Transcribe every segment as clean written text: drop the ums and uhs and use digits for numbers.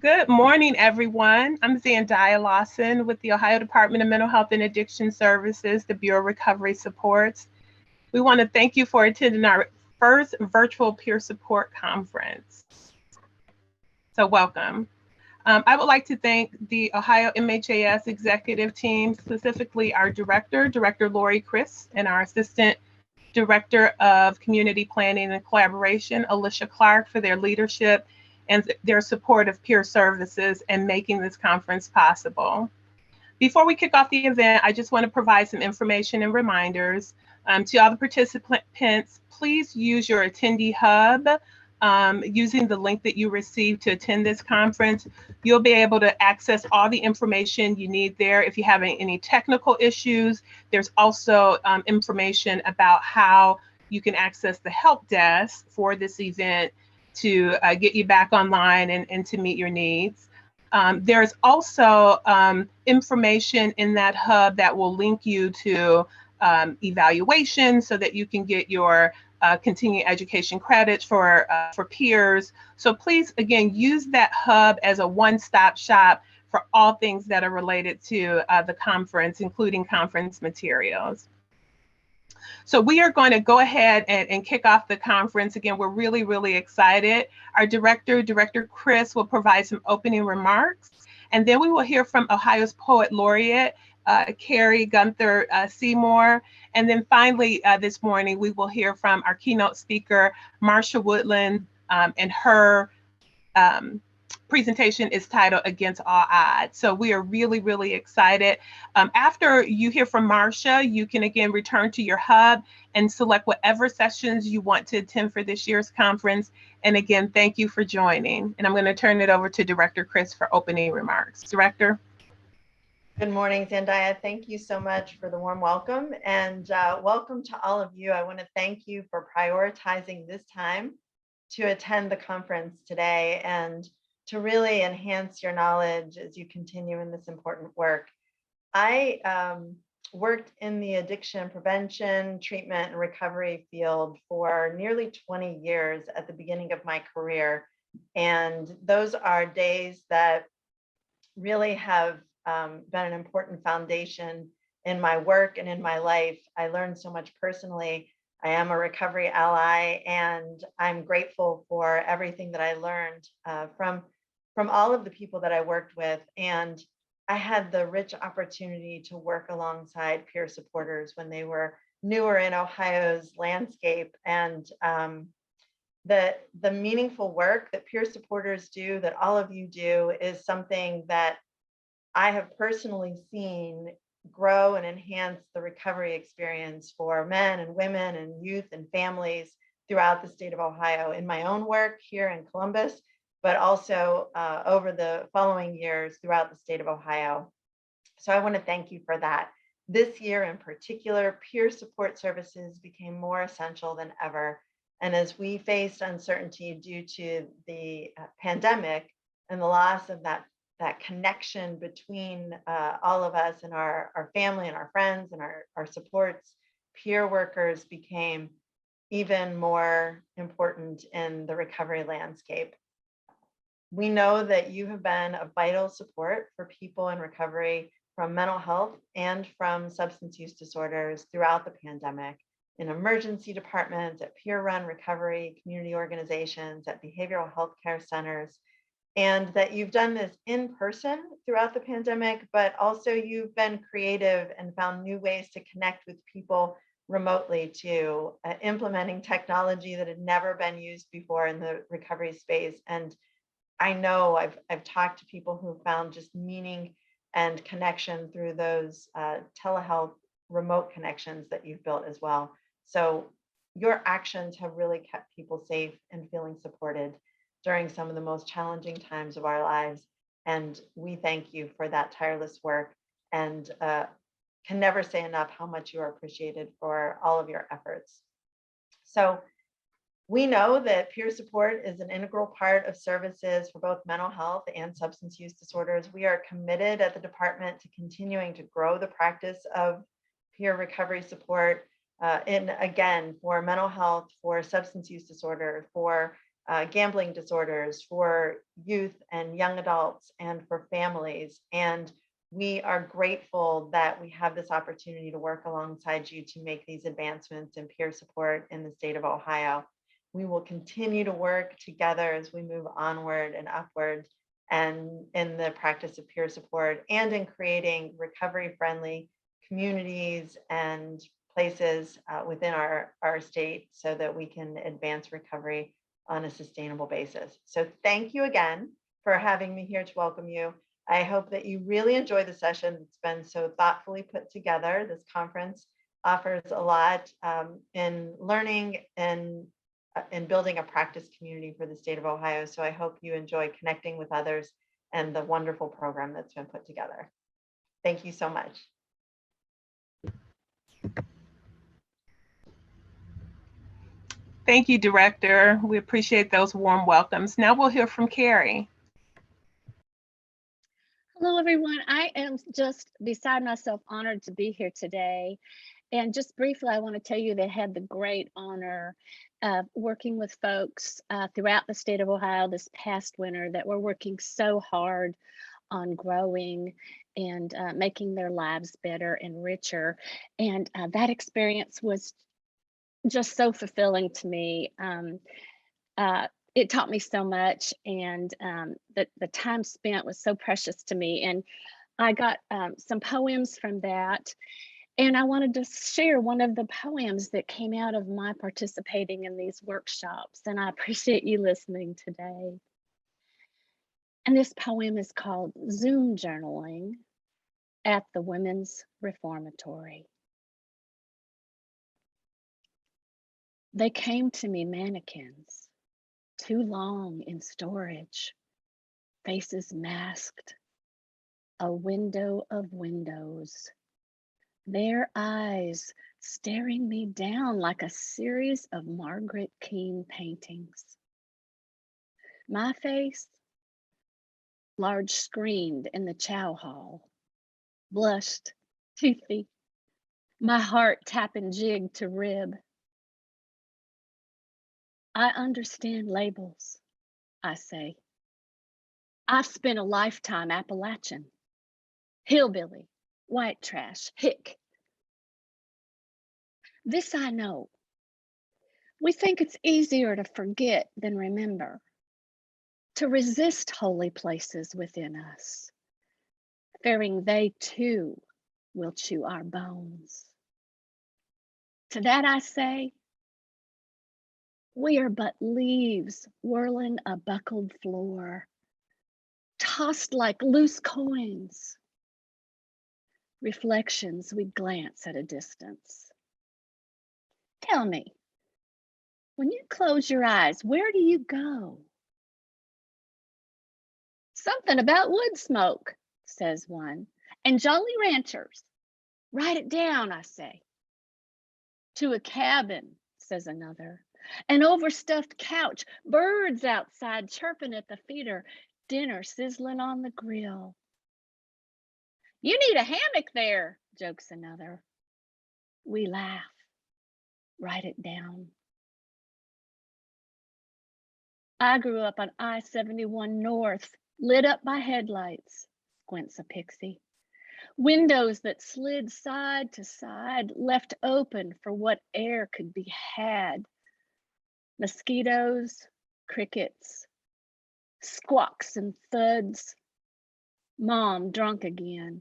Good morning, everyone. I'm Zandiah Lawson with the Ohio Department of Mental Health and Addiction Services, the Bureau of Recovery Supports. We want to thank you for attending our first virtual peer support conference. So welcome. I would like to thank the Ohio MHAS executive team, specifically our Director Lori Chris, and our Assistant Director of Community Planning and Collaboration, Alicia Clark, for their leadership and their support of peer services and making this conference possible. Before we kick off the event, I just want to provide some information and reminders. To all the participants, please use your attendee hub using the link that you received to attend this conference. You'll be able to access all the information you need there. If you have any technical issues, there's also information about how you can access the help desk for this event to get you back online and to meet your needs. There's also information in that hub that will link you to evaluation so that you can get your continuing education credits for peers. So please, again, use that hub as a one-stop shop for all things that are related to the conference, including conference materials. So we are going to go ahead and kick off the conference. Again, we're really, really excited. Our Director Chris, will provide some opening remarks, and then we will hear from Ohio's Poet Laureate, Carrie Gunther Seymour. And then finally, this morning, we will hear from our keynote speaker, Marsha Woodland, and her presentation is titled Against All Odds. So we are really, really excited. After you hear from Marsha, you can again return to your hub and select whatever sessions you want to attend for this year's conference. And again, thank you for joining. And I'm going to turn it over to Director Chris for opening remarks. Director. Good morning, Zandiah. Thank you so much for the warm welcome, and welcome to all of you. I want to thank you for prioritizing this time to attend the conference today and to really enhance your knowledge as you continue in this important work. I worked in the addiction prevention, treatment, and recovery field for nearly 20 years at the beginning of my career. And those are days that really have been an important foundation in my work and in my life. I learned so much personally. I am a recovery ally, and I'm grateful for everything that I learned from all of the people that I worked with. And I had the rich opportunity to work alongside peer supporters when they were newer in Ohio's landscape. And the meaningful work that peer supporters do, that all of you do, is something that I have personally seen grow and enhance the recovery experience for men and women and youth and families throughout the state of Ohio in my own work here in Columbus, but also over the following years throughout the state of Ohio. So I want to thank you for that. This year in particular, peer support services became more essential than ever. And as we faced uncertainty due to the pandemic and the loss of that connection between all of us and our family and our friends and our supports, peer workers became even more important in the recovery landscape. We know that you have been a vital support for people in recovery from mental health and from substance use disorders throughout the pandemic, in emergency departments, at peer-run recovery community organizations, at behavioral health care centers, and that you've done this in person throughout the pandemic, but also you've been creative and found new ways to connect with people remotely too, implementing technology that had never been used before in the recovery space. And I know I've talked to people who found just meaning and connection through those telehealth remote connections that you've built as well. So your actions have really kept people safe and feeling supported during some of the most challenging times of our lives. And we thank you for that tireless work, and can never say enough how much you are appreciated for all of your efforts. So we know that peer support is an integral part of services for both mental health and substance use disorders. We are committed at the department to continuing to grow the practice of peer recovery support again, for mental health, for substance use disorder, for gambling disorders, for youth and young adults, and for families. And we are grateful that we have this opportunity to work alongside you to make these advancements in peer support in the state of Ohio. We will continue to work together as we move onward and upward and in the practice of peer support and in creating recovery-friendly communities and places within our state so that we can advance recovery on a sustainable basis. So thank you again for having me here to welcome you. I hope that you really enjoy the session. It's been so thoughtfully put together. This conference offers a lot in learning and in building a practice community for the state of Ohio. So I hope you enjoy connecting with others and the wonderful program that's been put together. Thank you so much. Thank you, Director. We appreciate those warm welcomes. Now we'll hear from Carrie. Hello, everyone. I am just beside myself honored to be here today. And just briefly, I want to tell you that I had the great honor of working with folks throughout the state of Ohio this past winter that were working so hard on growing and making their lives better and richer. And that experience was just so fulfilling to me. It taught me so much, and the time spent was so precious to me. And I got some poems from that, and I wanted to share one of the poems that came out of my participating in these workshops, and I appreciate you listening today. And this poem is called Zoom Journaling at the Women's Reformatory. They came to me mannequins, too long in storage, faces masked, a window of windows, their eyes staring me down like a series of Margaret Keane paintings. My face, large screened in the chow hall, blushed, toothy, my heart tapping jig to rib. I understand labels, I say. I've spent a lifetime Appalachian, hillbilly, white trash, hick. This I know. We think it's easier to forget than remember, to resist holy places within us, fearing they too will chew our bones. To that I say, we are but leaves whirling a buckled floor, tossed like loose coins, reflections we glance at a distance. Tell me, when you close your eyes, where do you go? Something about wood smoke, says one, and Jolly Ranchers. Write it down, I say. To a cabin, says another. An overstuffed couch, birds outside chirping at the feeder, dinner sizzling on the grill. You need a hammock there, jokes another. We laugh. Write it down. I grew up on I-71 North, lit up by headlights, squints a pixie. Windows that slid side to side, left open for what air could be had. Mosquitoes, crickets, squawks and thuds. Mom drunk again.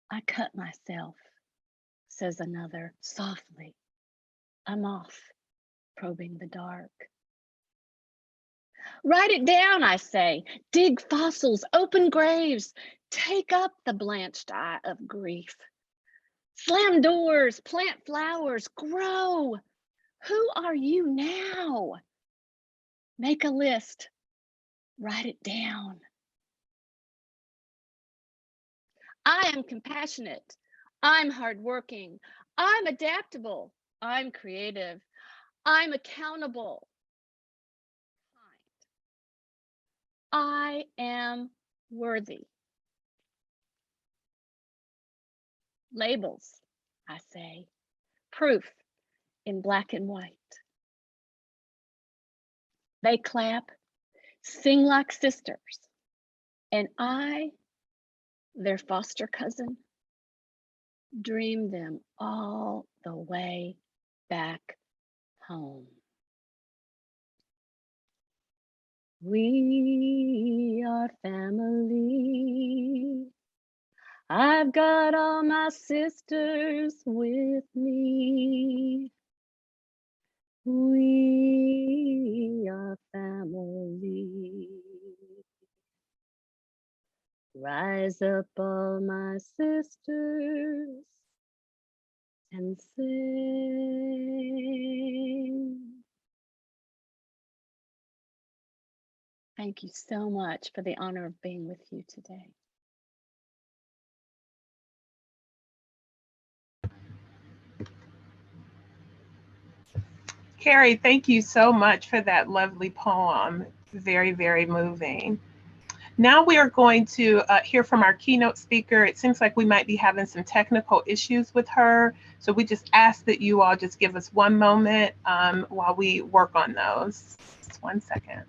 I cut myself, says another softly. I'm off, probing the dark. Write it down, I say. Dig fossils, open graves. Take up the blanched eye of grief. Slam doors, plant flowers, grow. Who are you now? Make a list. Write it down. I am compassionate. I'm hardworking. I'm adaptable. I'm creative. I'm accountable. I am worthy. Labels, I say. Proof in black and white. They clap, sing like sisters, and I, their foster cousin, dream them all the way back home. We are family. I've got all my sisters with me. We are family. Rise up, all my sisters, and sing. Thank you so much for the honor of being with you today. Carrie, thank you so much for that lovely poem. Very, very moving. Now we are going to hear from our keynote speaker. It seems like we might be having some technical issues with her. So we just ask that you all just give us one moment while we work on those. Just 1 second.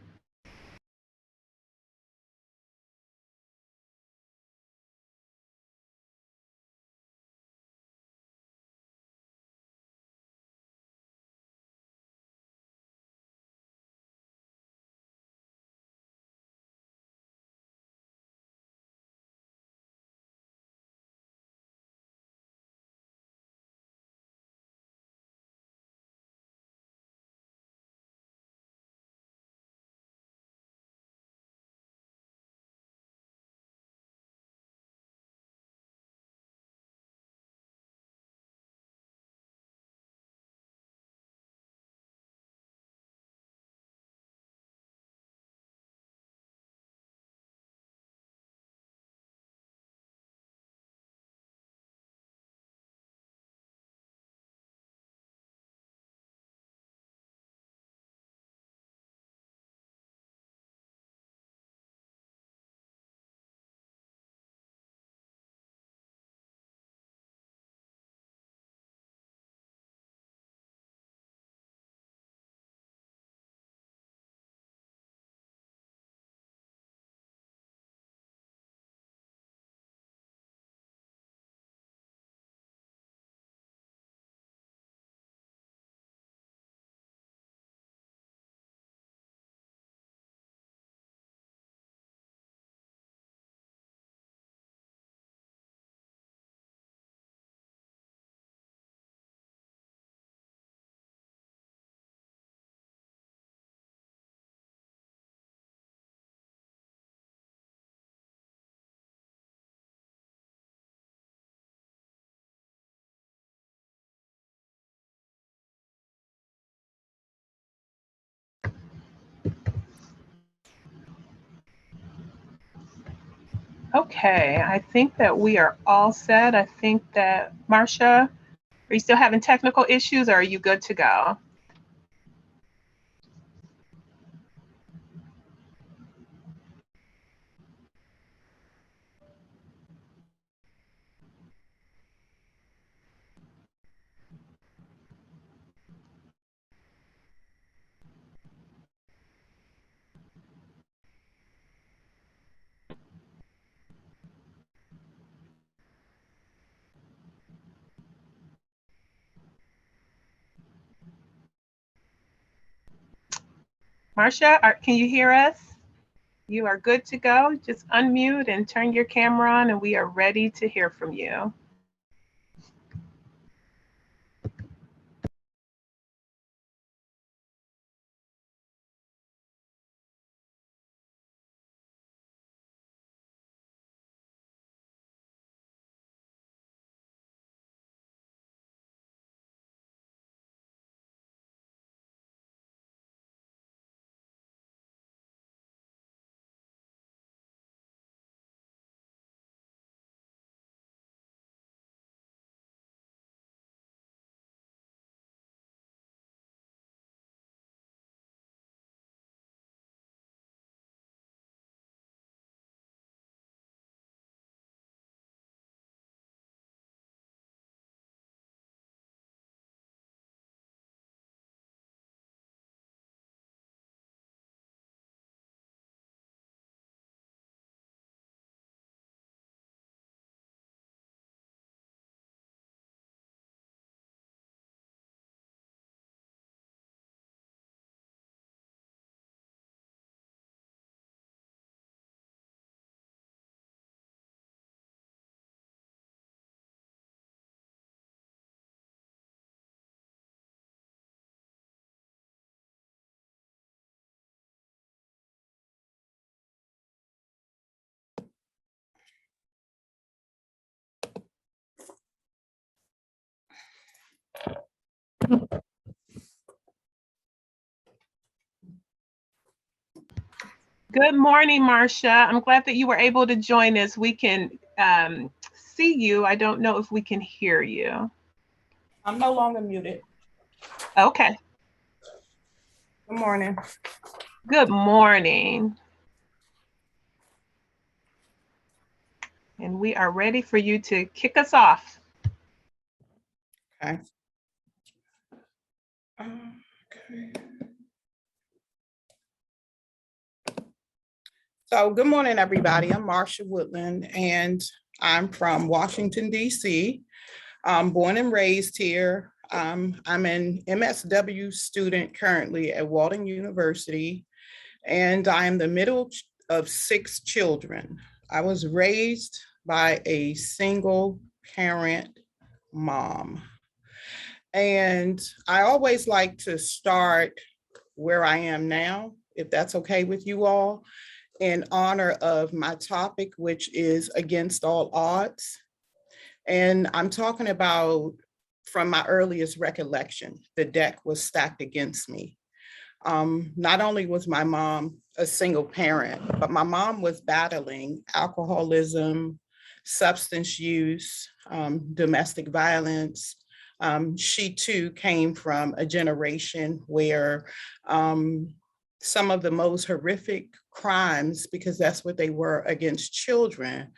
Okay, I think that we are all set. I think that, Marcia, are you still having technical issues or are you good to go? Marcia, can you hear us? You are good to go. Just unmute and turn your camera on and we are ready to hear from you. Good morning, Marcia. I'm glad that you were able to join us. We can see you. I don't know if we can hear you. I'm no longer muted. Okay. Good morning. Good morning. And we are ready for you to kick us off. Okay. Okay. So good morning, everybody. I'm Marcia Woodland, and I'm from Washington, D.C. I'm born and raised here. I'm an MSW student currently at Walden University, and I'm the middle of 6 children. I was raised by a single parent mom. And I always like to start where I am now, if that's okay with you all, in honor of my topic, which is against all odds. And I'm talking about from my earliest recollection, the deck was stacked against me. Not only was my mom a single parent, but my mom was battling alcoholism, substance use, domestic violence. She too came from a generation where some of the most horrific crimes, because that's what they were against children,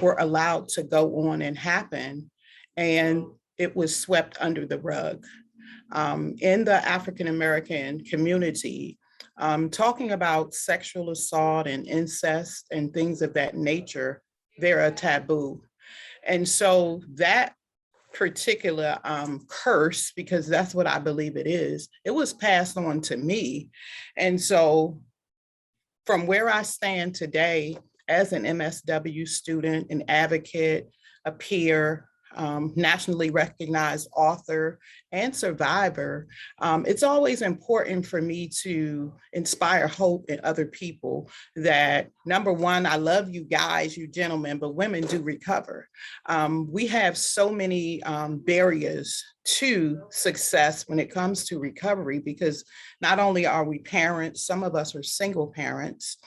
were allowed to go on and happen. And it was swept under the rug. In the African American community, talking about sexual assault and incest and things of that nature, they're a taboo. And so that particular curse, because that's what I believe it was passed on to me. And so from where I stand today as an MSW student, an advocate, a peer, nationally recognized author and survivor, it's always important for me to inspire hope in other people that, number one, I love you guys, you gentlemen, but women do recover. We have so many barriers to success when it comes to recovery, because not only are we parents, some of us are single parents,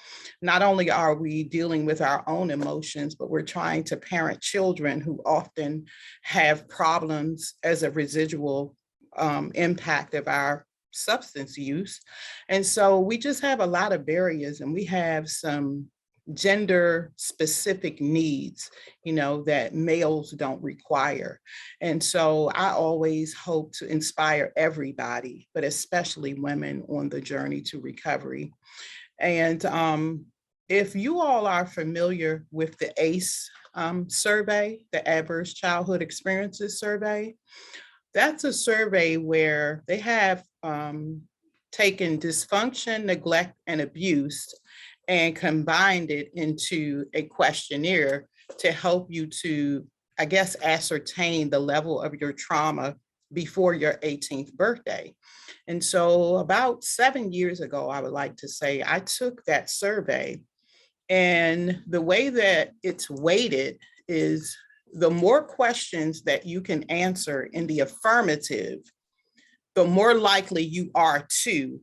not only are we dealing with our own emotions, but we're trying to parent children who often have problems as a residual impact of our substance use. And so we just have a lot of barriers, and we have some gender specific needs, that males don't require. And so I always hope to inspire everybody, but especially women, on the journey to recovery. And if you all are familiar with the ACE survey, the Adverse Childhood Experiences Survey, that's a survey where they have taken dysfunction, neglect, and abuse and combined it into a questionnaire to help you to, I guess, ascertain the level of your trauma before your 18th birthday. And so about 7 years ago, I would like to say, I took that survey, and the way that it's weighted is the more questions that you can answer in the affirmative, the more likely you are to ...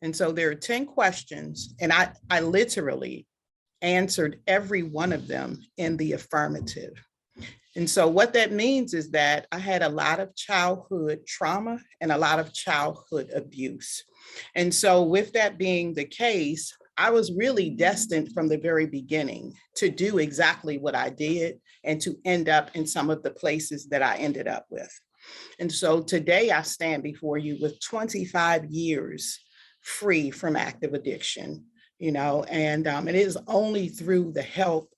And so there are 10 questions, and I literally answered every one of them in the affirmative. And so what that means is that I had a lot of childhood trauma and a lot of childhood abuse. And so with that being the case, I was really destined from the very beginning to do exactly what I did and to end up in some of the places that I ended up with. And so today I stand before you with 25 years free from active addiction, and it is only through the help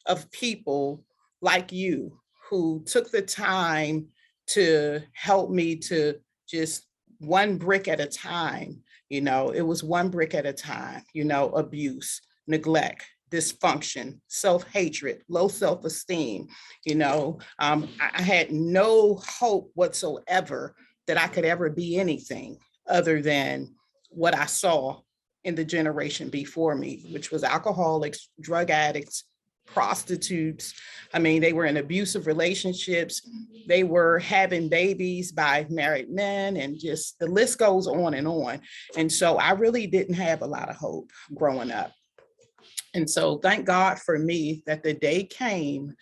of people like you who took the time to help me to just one brick at a time. It was one brick at a time, abuse, neglect, dysfunction, self-hatred, low self-esteem. I had no hope whatsoever that I could ever be anything other than what I saw in the generation before me, which was alcoholics, drug addicts, prostitutes. I mean, they were in abusive relationships. They were having babies by married men, and just the list goes on and on. And so I really didn't have a lot of hope growing up. And so thank God for me that the day came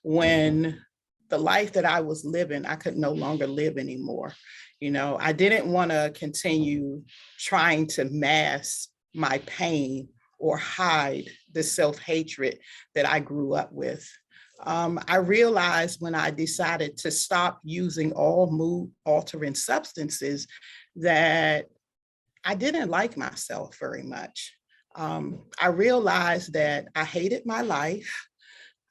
when the life that I was living, I could no longer live anymore. You know, I didn't want to continue trying to mask my pain or hide the self-hatred that I grew up with. I realized when I decided to stop using all mood altering substances that I didn't like myself very much. I realized that I hated my life,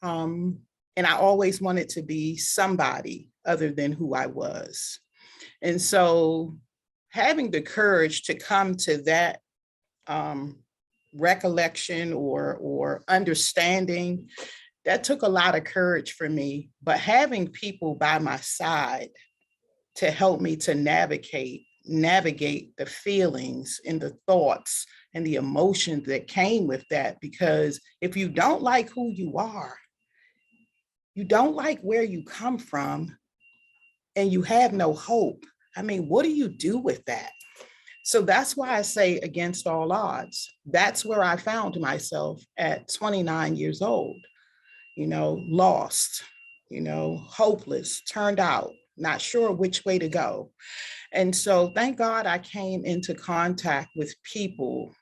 and I always wanted to be somebody other than who I was. And so having the courage to come to that recollection or understanding, that took a lot of courage for me. But having people by my side to help me to navigate the feelings and the thoughts and the emotions that came with that, because if you don't like who you are, you don't like where you come from, and you have no hope, I mean, what do you do with that? So that's why I say against all odds. That's where I found myself at 29 years old, you know, lost, you know, hopeless, turned out, not sure which way to go. And so thank God I came into contact with people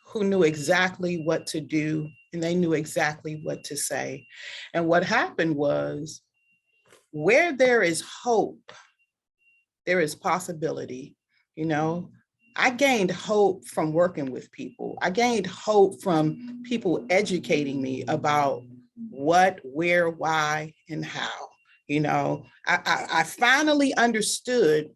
who knew exactly what to do, and they knew exactly what to say. And what happened was, where there is hope, there is possibility. You know, I gained hope from working with people. I gained hope from people educating me about what, where, why, and how. You know, I finally understood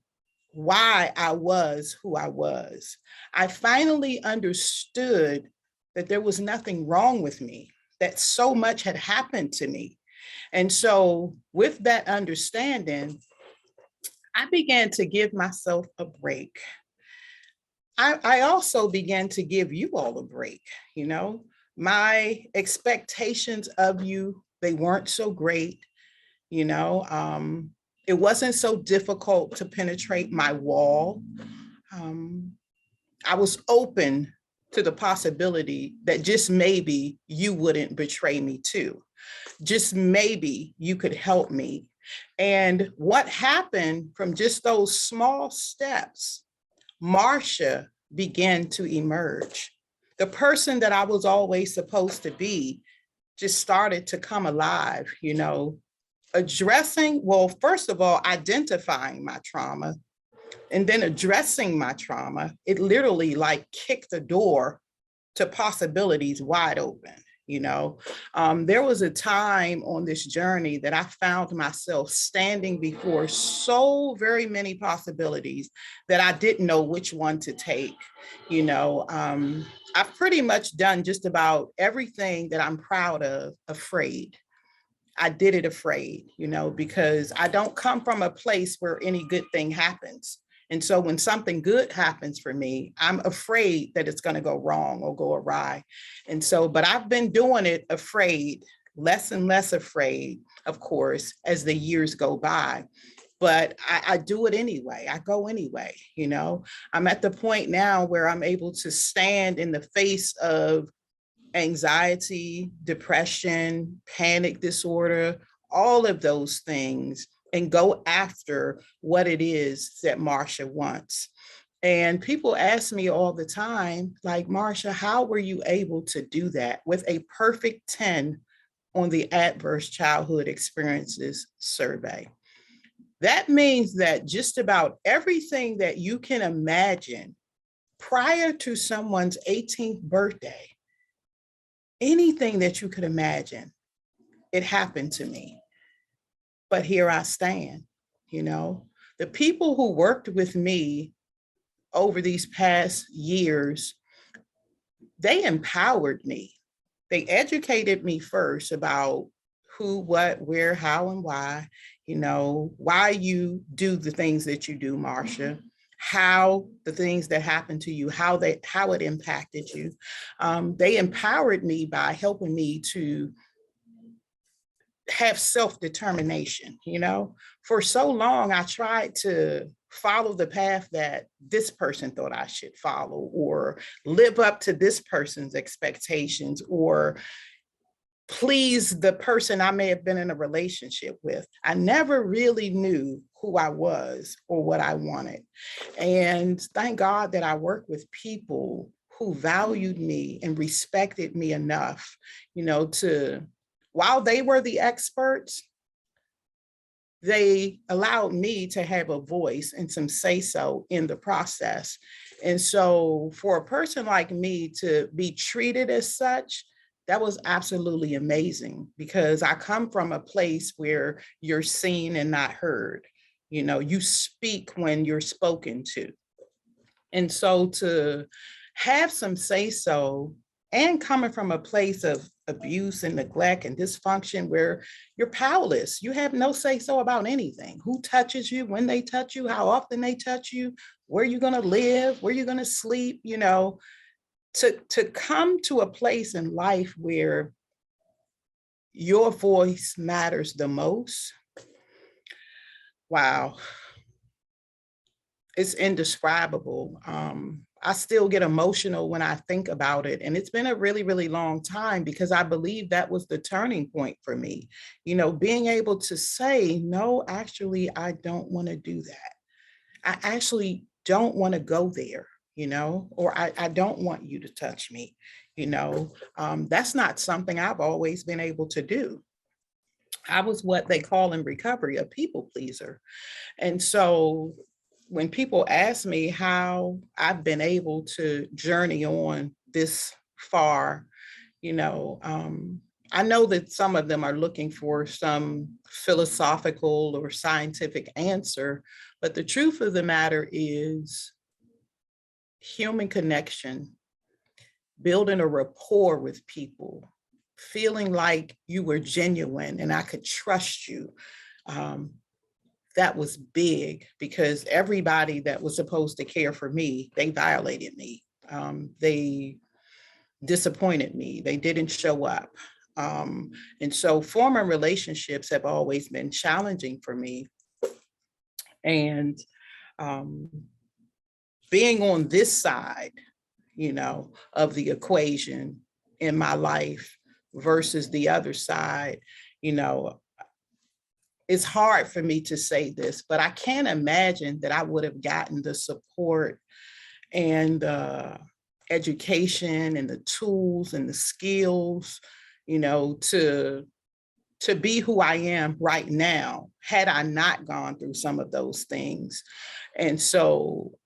why I was who I was. I finally understood that there was nothing wrong with me, that so much had happened to me. And so with that understanding, I began to give myself a break. I also began to give you all a break. You know, my expectations of you, they weren't so great. You know, it wasn't so difficult to penetrate my wall. I was open to the possibility that just maybe you wouldn't betray me too. Just maybe you could help me. And what happened from just those small steps, Marcia began to emerge. The person that I was always supposed to be just started to come alive, you know, addressing, well, first of all, identifying my trauma, and then addressing my trauma. It literally like kicked the door to possibilities wide open. You know, there was a time on this journey that I found myself standing before so very many possibilities that I didn't know which one to take. You know, I've pretty much done just about everything that I'm proud of, afraid. I did it afraid, you know, because I don't come from a place where any good thing happens. And so when something good happens for me, I'm afraid that it's going to go wrong or go awry. And so, but I've been doing it afraid, less and less afraid, of course, as the years go by. But I do it anyway. I go anyway, you know. I'm at the point now where I'm able to stand in the face of anxiety, depression, panic disorder, all of those things, and go after what it is that Marcia wants. And people ask me all the time, like, Marcia, how were you able to do that with a perfect 10 on the Adverse Childhood Experiences survey? That means that just about everything that you can imagine prior to someone's 18th birthday, anything that you could imagine, it happened to me. But here I stand, you know. The people who worked with me over these past years, they empowered me. They educated me first about who, what, where, how, and why, you know, why you do the things that you do, Marcia, how the things that happened to you, how it impacted you. They empowered me by helping me to have self-determination. You know, for so long, I tried to follow the path that this person thought I should follow, or live up to this person's expectations, or please the person I may have been in a relationship with. I never really knew who I was or what I wanted. And thank God that I worked with people who valued me and respected me enough, you know, to, while they were the experts, they allowed me to have a voice and some say so in the process. And so for a person like me to be treated as such, that was absolutely amazing, because I come from a place where you're seen and not heard. You know, you speak when you're spoken to. And so to have some say so, and coming from a place of abuse and neglect and dysfunction where you're powerless, you have no say so about anything. Who touches you, when they touch you, how often they touch you, where you're going to live, where you're going to sleep, you know, to come to a place in life where your voice matters the most. Wow. It's indescribable. I still get emotional when I think about it. And it's been a really, really long time, because I believe that was the turning point for me. You know, being able to say, no, actually, I don't want to do that. I actually don't want to go there, you know, or I don't want you to touch me, you know. That's not something I've always been able to do. I was what they call in recovery a people pleaser. And so when people ask me how I've been able to journey on this far, you know, I know that some of them are looking for some philosophical or scientific answer, but the truth of the matter is human connection, building a rapport with people, feeling like you were genuine and I could trust you. That was big, because everybody that was supposed to care for me, they violated me. They disappointed me. They didn't show up. And so former relationships have always been challenging for me. And being on this side, you know, of the equation in my life versus the other side, you know, it's hard for me to say this, but I can't imagine that I would have gotten the support and education and the tools and the skills, you know, to be who I am right now, had I not gone through some of those things. And so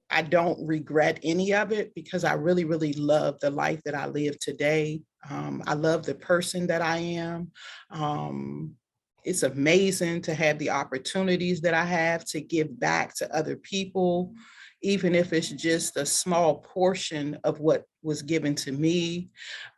I don't regret any of it, because I really, really love the life that I live today. I love the person that I am. It's amazing to have the opportunities that I have to give back to other people, even if it's just a small portion of what was given to me.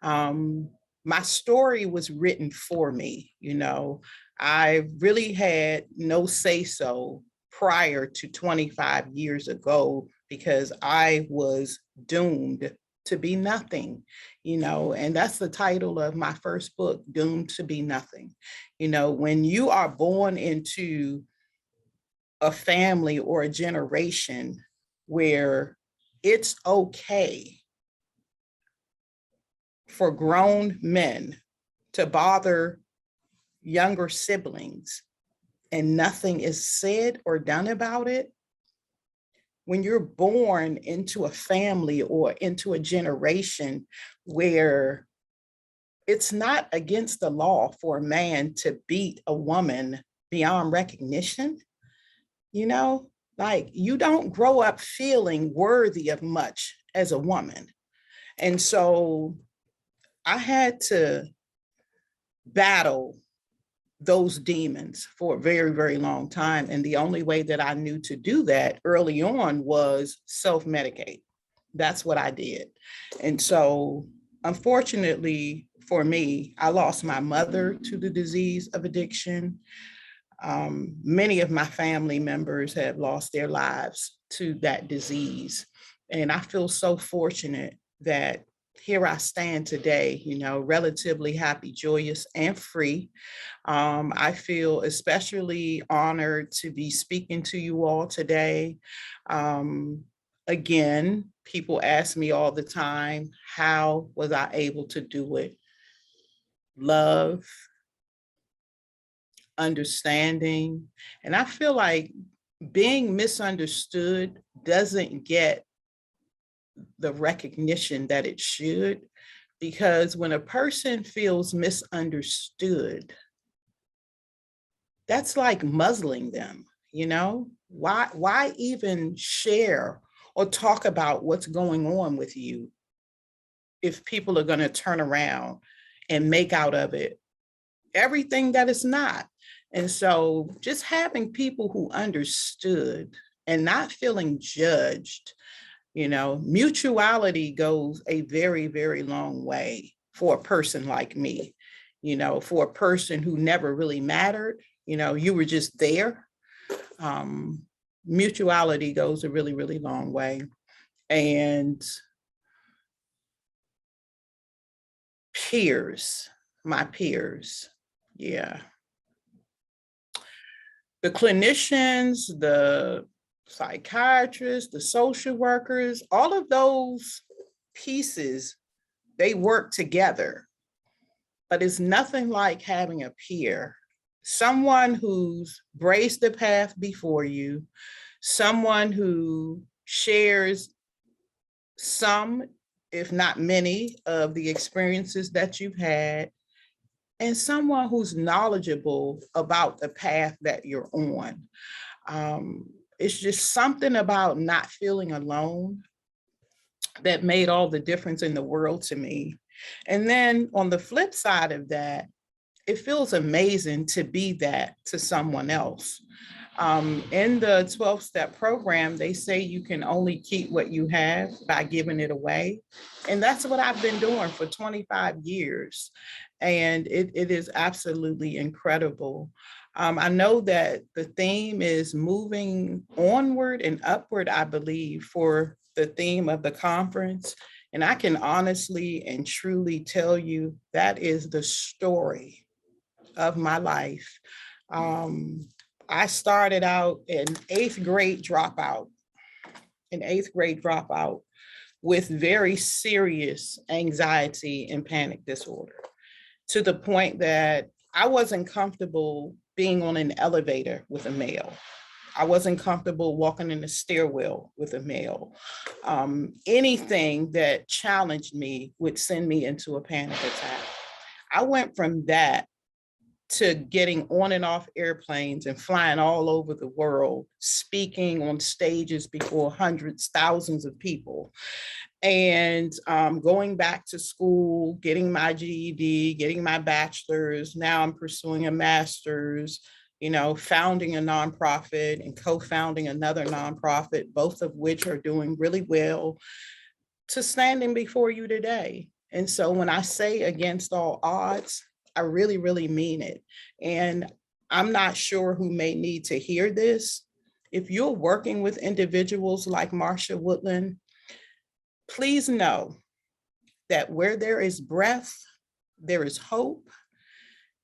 My story was written for me, you know. I really had no say-so prior to 25 years ago, because I was doomed to be nothing, you know, and that's the title of my first book, Doomed to Be Nothing. You know, when you are born into a family or a generation where it's okay for grown men to bother younger siblings and nothing is said or done about it, when you're born into a family or into a generation where it's not against the law for a man to beat a woman beyond recognition, you know, like you don't grow up feeling worthy of much as a woman. And so I had to battle those demons for a very, very long time. And the only way that I knew to do that early on was self-medicate. That's what I did. And so unfortunately for me, I lost my mother to the disease of addiction. Many of my family members have lost their lives to that disease. And I feel so fortunate that here I stand today, you know, relatively happy, joyous, and free. I feel especially honored to be speaking to you all today. Again, people ask me all the time, how was I able to do it? Love, understanding, and I feel like being misunderstood doesn't get the recognition that it should, because when a person feels misunderstood, that's like muzzling them, you know? Why even share or talk about what's going on with you if people are going to turn around and make out of it everything that it's not? And so just having people who understood and not feeling judged, you know, mutuality goes a very, very long way for a person like me, you know, for a person who never really mattered, you know, you were just there. Mutuality goes a really, really long way. And peers, my peers, yeah. The clinicians, the psychiatrists, the social workers, all of those pieces, they work together, but it's nothing like having a peer, someone who's brazed the path before you, someone who shares some, if not many, of the experiences that you've had, and someone who's knowledgeable about the path that you're on. It's just something about not feeling alone that made all the difference in the world to me. And then on the flip side of that, it feels amazing to be that to someone else. In the 12-step program, they say you can only keep what you have by giving it away. And that's what I've been doing for 25 years. And it is absolutely incredible. I know that the theme is moving onward and upward, I believe, for the theme of the conference. And I can honestly and truly tell you that is the story of my life. I started out an eighth grade dropout with very serious anxiety and panic disorder, to the point that I wasn't comfortable being on an elevator with a male. I wasn't comfortable walking in a stairwell with a male. Anything that challenged me would send me into a panic attack. I went from that to getting on and off airplanes and flying all over the world, speaking on stages before hundreds, thousands of people, and going back to school, getting my GED, getting my bachelor's. Now I'm pursuing a master's, you know, founding a nonprofit and co-founding another nonprofit, both of which are doing really well, to standing before you today. And so when I say against all odds, I really, really mean it. And I'm not sure who may need to hear this. If you're working with individuals like Marsha Woodland, please know that where there is breath, there is hope.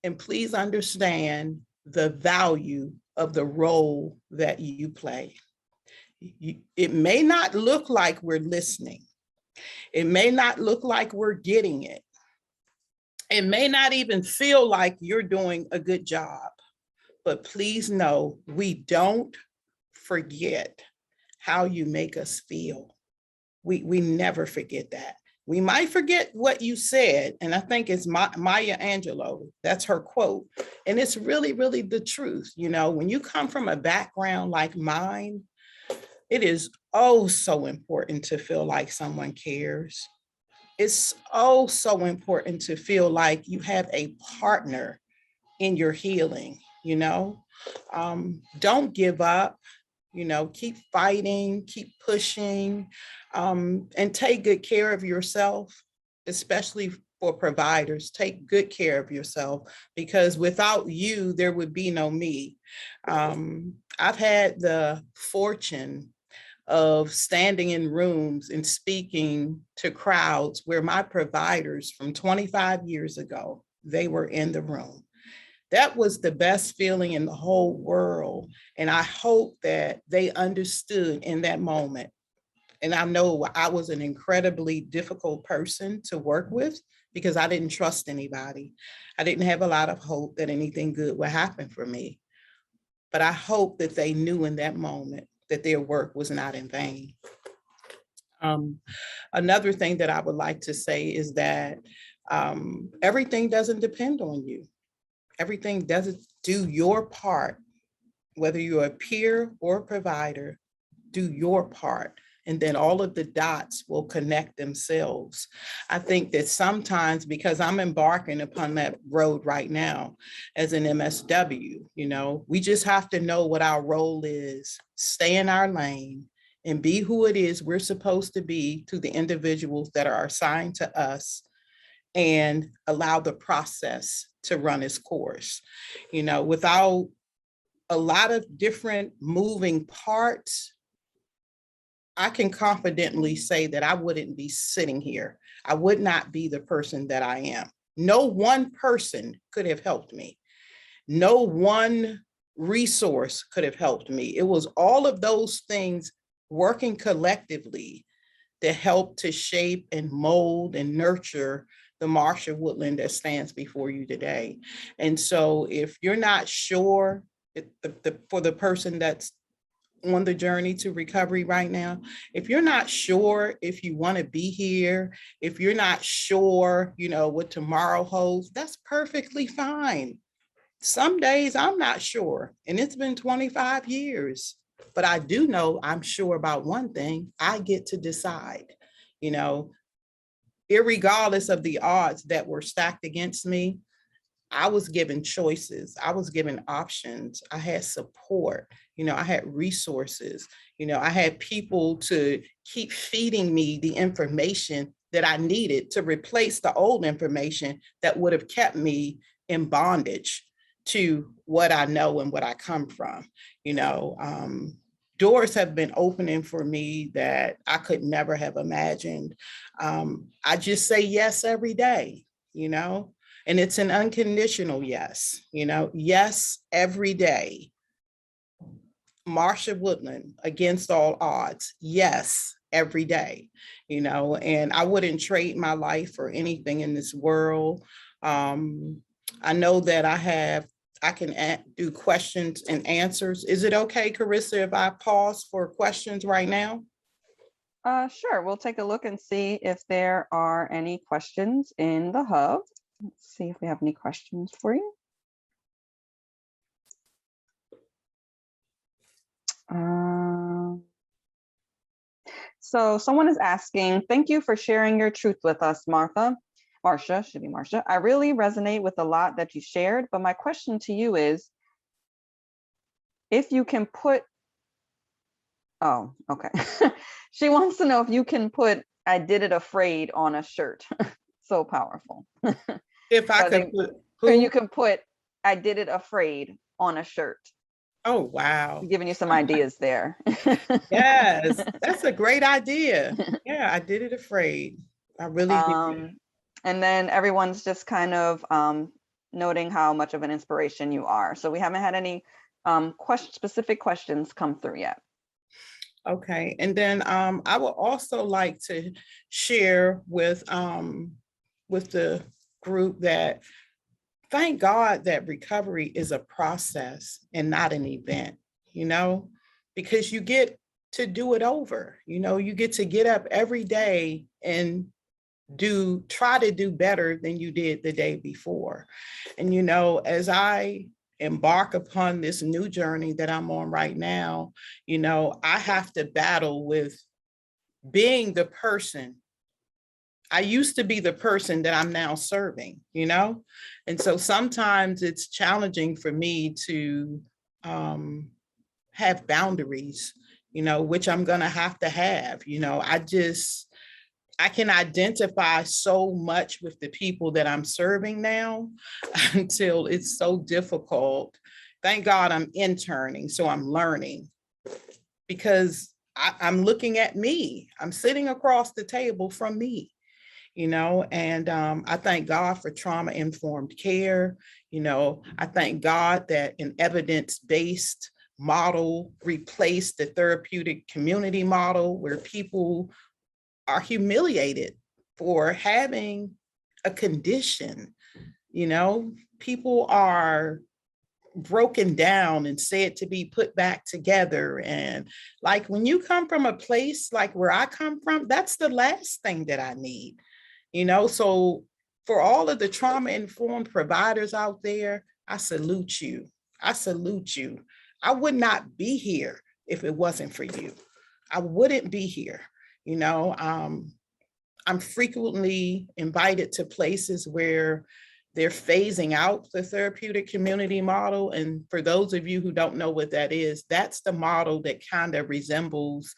And please understand the value of the role that you play. It may not look like we're listening. It may not look like we're getting it. It may not even feel like you're doing a good job, but please know we don't forget how you make us feel. We never forget that. We might forget what you said, and I think it's Maya Angelou, that's her quote. And it's really, really the truth. You know, when you come from a background like mine, it is oh so important to feel like someone cares. It's oh so important to feel like you have a partner in your healing, you know. Don't give up, you know, keep fighting, keep pushing, and take good care of yourself, especially for providers. Take good care of yourself, because without you, there would be no me. I've had the fortune of standing in rooms and speaking to crowds where my providers from 25 years ago, they were in the room. That was the best feeling in the whole world. And I hope that they understood in that moment. And I know I was an incredibly difficult person to work with because I didn't trust anybody. I didn't have a lot of hope that anything good would happen for me. But I hope that they knew in that moment that their work was not in vain. Another thing that I would like to say is that everything doesn't depend on you. Everything doesn't do your part, whether you're a peer or a provider, do your part. And then all of the dots will connect themselves. I think that sometimes, because I'm embarking upon that road right now as an MSW, we just have to know what our role is, stay in our lane, and be who it is we're supposed to be to the individuals that are assigned to us, and allow the process to run its course. Without a lot of different moving parts, I can confidently say that I wouldn't be sitting here. I would not be the person that I am. No one person could have helped me. No one resource could have helped me. It was all of those things working collectively that helped to shape and mold and nurture the Marsha Woodland that stands before you today. And so if you're not sure, for the person that's on the journey to recovery right now, if you're not sure if you want to be here, if you're not sure, what tomorrow holds, that's perfectly fine. Some days I'm not sure, and it's been 25 years, but I do know I'm sure about one thing: I get to decide, irregardless of the odds that were stacked against me. I was given choices. I was given options. I had support. I had resources. I had people to keep feeding me the information that I needed to replace the old information that would have kept me in bondage to what I know and what I come from. Doors have been opening for me that I could never have imagined. I just say yes every day, and it's an unconditional yes, yes, every day. Marsha Woodland, against all odds, yes, every day, and I wouldn't trade my life for anything in this world. I know that I can do questions and answers. Is it okay, Carissa, if I pause for questions right now? Sure, we'll take a look and see if there are any questions in the hub. Let's see if we have any questions for you. So someone is asking, thank you for sharing your truth with us, Marsha, should be Marsha. I really resonate with a lot that you shared, but my question to you is, if you can put, oh, okay. She wants to know if you can put, I did it afraid on a shirt. So powerful. If I could put, who? You can put, I did it afraid on a shirt. Oh, wow. I'm giving you some ideas there. Yes, that's a great idea. Yeah, I did it afraid. I really did. And then everyone's just kind of noting how much of an inspiration you are. So we haven't had any specific questions come through yet. Okay, and then I would also like to share with the group that thank God that recovery is a process and not an event, because you get to do it over. You get to get up every day and try to do better than you did the day before. And, as I embark upon this new journey that I'm on right now, I have to battle with being the person. I used to be the person that I'm now serving, and so sometimes it's challenging for me to have boundaries, which I'm going to have. I can identify so much with the people that I'm serving now until it's so difficult. Thank God I'm interning, so I'm learning, because I'm looking at me. I'm sitting across the table from me, and I thank God for trauma-informed care. I thank God that an evidence-based model replaced the therapeutic community model where people are humiliated for having a condition. People are broken down and said to be put back together. And like when you come from a place like where I come from, that's the last thing that I need. So for all of the trauma-informed providers out there, I salute you. I salute you. I would not be here if it wasn't for you. I wouldn't be here. I'm frequently invited to places where they're phasing out the therapeutic community model. And for those of you who don't know what that is, that's the model that kind of resembles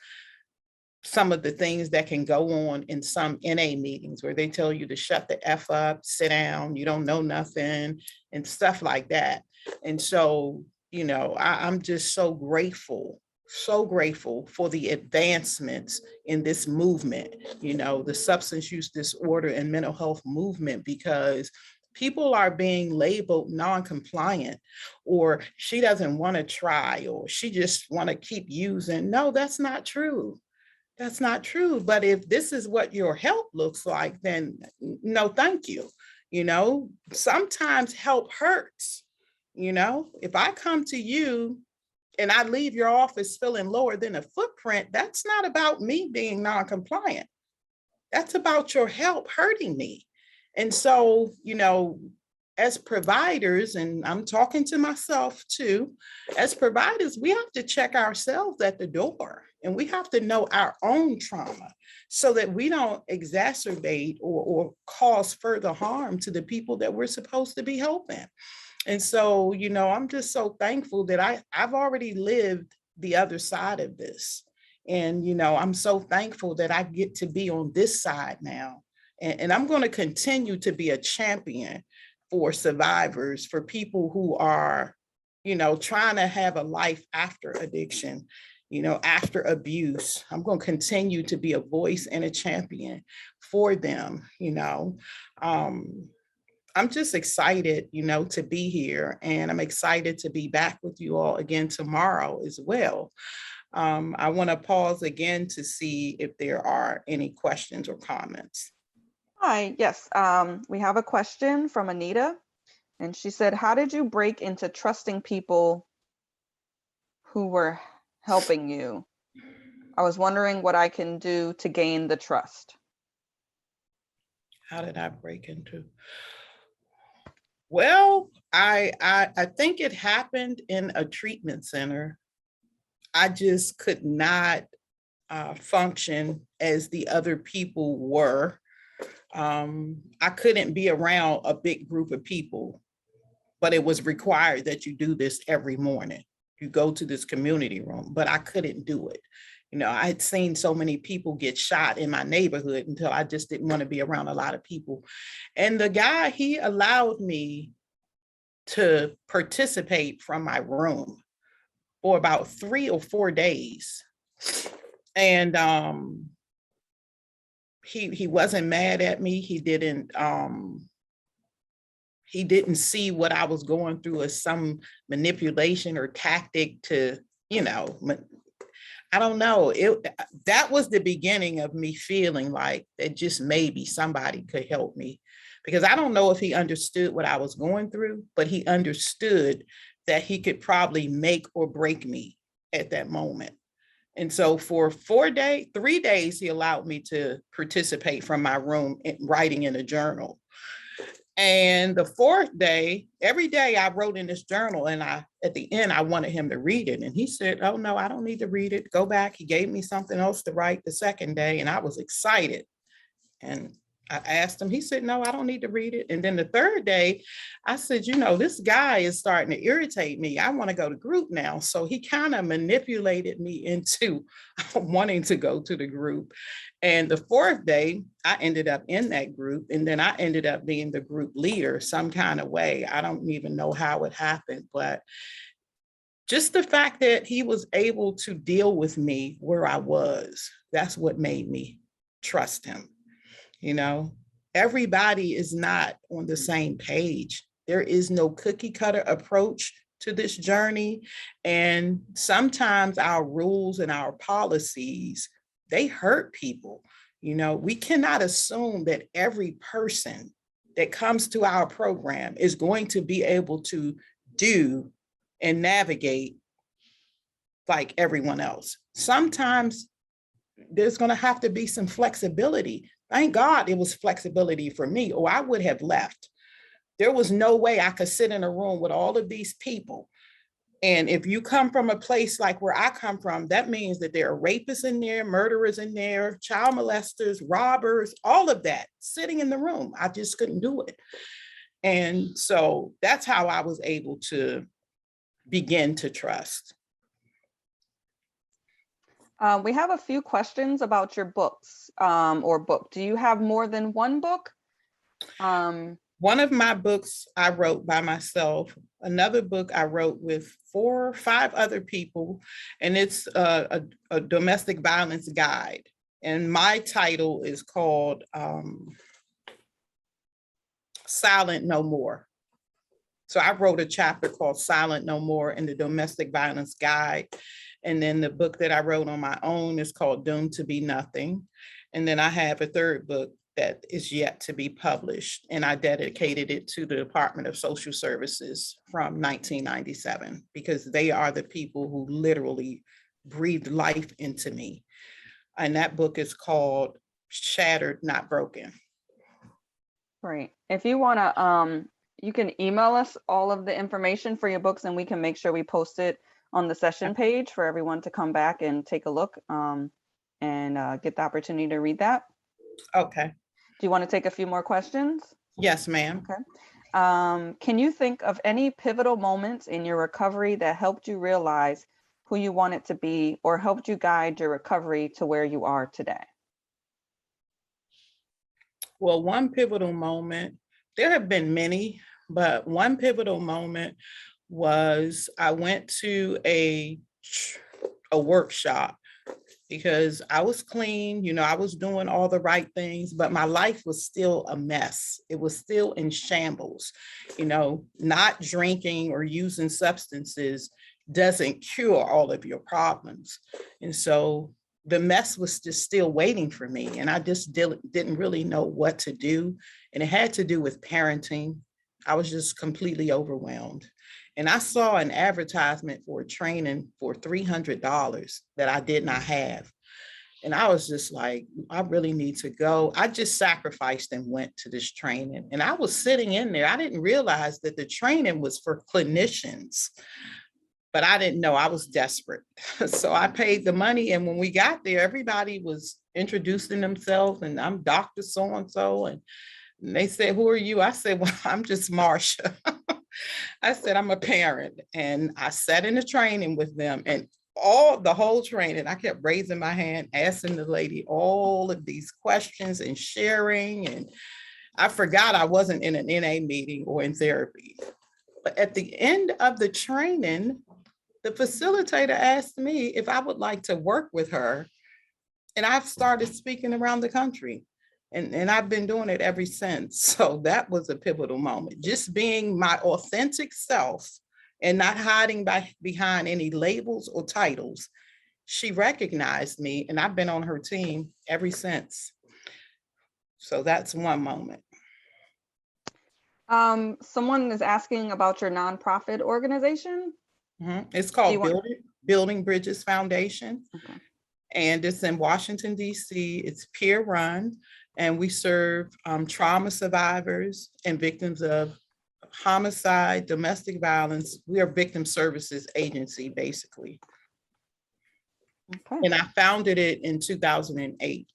some of the things that can go on in some NA meetings where they tell you to shut the F up, sit down, you don't know nothing, and stuff like that. And so, I'm just so grateful for the advancements in this movement, the substance use disorder and mental health movement, because people are being labeled non-compliant, or she doesn't want to try, or she just want to keep using. No, that's not true. That's not true. But if this is what your help looks like, then no, thank you. Sometimes help hurts. If I come to you and I leave your office feeling lower than a footprint, that's not about me being non-compliant. That's about your help hurting me. And so, as providers, and I'm talking to myself too, as providers, we have to check ourselves at the door, and we have to know our own trauma so that we don't exacerbate or cause further harm to the people that we're supposed to be helping. And so, I'm just so thankful that I've already lived the other side of this. And, I'm so thankful that I get to be on this side now. And I'm going to continue to be a champion for survivors, for people who are, trying to have a life after addiction, after abuse. I'm going to continue to be a voice and a champion for them. I'm just excited, to be here, and I'm excited to be back with you all again tomorrow as well. I want to pause again to see if there are any questions or comments. Hi, yes, we have a question from Anita, and she said, how did you break into trusting people who were helping you? I was wondering what I can do to gain the trust. How did I break into? Well, I think it happened in a treatment center. I just could not function as the other people were. I couldn't be around a big group of people, but it was required that you do this every morning. You go to this community room, but I couldn't do it. I had seen so many people get shot in my neighborhood until I just didn't want to be around a lot of people. And the guy, he allowed me to participate from my room for about 3 or 4 days. And he wasn't mad at me. He didn't see what I was going through as some manipulation or tactic to, I don't know. That was the beginning of me feeling like that just maybe somebody could help me, because I don't know if he understood what I was going through, but he understood that he could probably make or break me at that moment. And so for 3 days, he allowed me to participate from my room in writing in a journal. And the 4th day, every day I wrote in this journal, and at the end, I wanted him to read it. And he said, oh no, I don't need to read it. Go back. He gave me something else to write the 2nd day, and I was excited. And I asked him, he said, no, I don't need to read it. And then the 3rd day, I said, this guy is starting to irritate me. I want to go to group now. So he kind of manipulated me into wanting to go to the group. And the 4th day, I ended up in that group. And then I ended up being the group leader some kind of way. I don't even know how it happened, but just the fact that he was able to deal with me where I was, that's what made me trust him. You know, everybody is not on the same page. There is no cookie cutter approach to this journey. And sometimes our rules and our policies, they hurt people. You know, we cannot assume that every person that comes to our program is going to be able to do and navigate like everyone else. Sometimes there's going to have to be some flexibility. Thank God it was flexibility for me, or I would have left. There was no way I could sit in a room with all of these people. And if you come from a place like where I come from, that means that there are rapists in there, murderers in there, child molesters, robbers, all of that sitting in the room. I just couldn't do it. And so that's how I was able to begin to trust. We have a few questions about your books or book. Do you have more than one book? One of my books I wrote by myself. Another book I wrote with 4 or 5 other people, and it's a domestic violence guide. And my title is called Silent No More. So I wrote a chapter called Silent No More in the Domestic Violence Guide. And then the book that I wrote on my own is called Doomed to Be Nothing. And then I have a third book that is yet to be published, and I dedicated it to the Department of Social Services from 1997, because they are the people who literally breathed life into me. And that book is called Shattered, Not Broken. Great. If you want to, you can email us all of the information for your books, and we can make sure we post it on the session page for everyone to come back and take a look and get the opportunity to read that. Okay. Do you want to take a few more questions? Yes, ma'am. Okay. Can you think of any pivotal moments in your recovery that helped you realize who you wanted to be or helped you guide your recovery to where you are today? Well, one pivotal moment, there have been many, but one pivotal moment was I went to a workshop because I was clean, you know, I was doing all the right things, but my life was still a mess. It was still in shambles. You know, not drinking or using substances doesn't cure all of your problems. And so the mess was just still waiting for me. And I just didn't really know what to do. And it had to do with parenting. I was just completely overwhelmed. And I saw an advertisement for a training for $300 that I did not have. And I was just like, I really need to go. I just sacrificed and went to this training. And I was sitting in there. I didn't realize that the training was for clinicians, but I didn't know. I was desperate. So I paid the money. And when we got there, everybody was introducing themselves, and I'm Dr. So-and-so. And they said, who are you? I said, well, I'm just Marsha. I said, I'm a parent. And I sat in the training with them, and the whole training, I kept raising my hand, asking the lady all of these questions and sharing. And I forgot I wasn't in an NA meeting or in therapy. But at the end of the training, the facilitator asked me if I would like to work with her. And I've started speaking around the country. And I've been doing it ever since. So that was a pivotal moment. Just being my authentic self and not hiding behind any labels or titles. She recognized me, and I've been on her team ever since. So that's one moment. Someone is asking about your nonprofit organization. It's called Building Bridges Foundation. Okay. And it's in Washington, D.C. It's peer run. And we serve trauma survivors and victims of homicide, domestic violence. We are victim services agency, basically. Okay. And I founded it in 2008.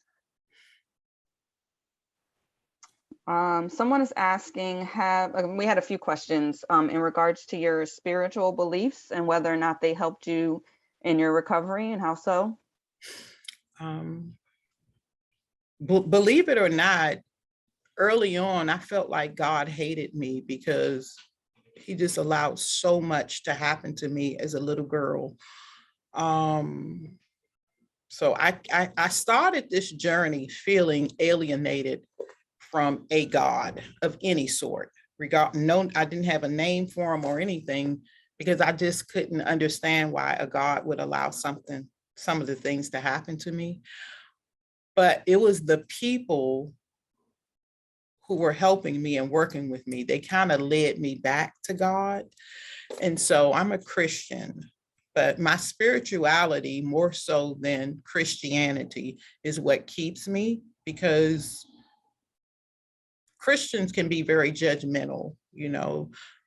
Someone is asking, we had a few questions in regards to your spiritual beliefs and whether or not they helped you in your recovery, and how so? Believe it or not, early on, I felt like God hated me because he just allowed so much to happen to me as a little girl. So I started this journey feeling alienated from a God of any sort. I didn't have a name for him or anything, because I just couldn't understand why a God would allow some of the things to happen to me. But it was the people who were helping me and working with me. They kind of led me back to God. And so I'm a Christian, but my spirituality, more so than Christianity, is what keeps me, because Christians can be very judgmental.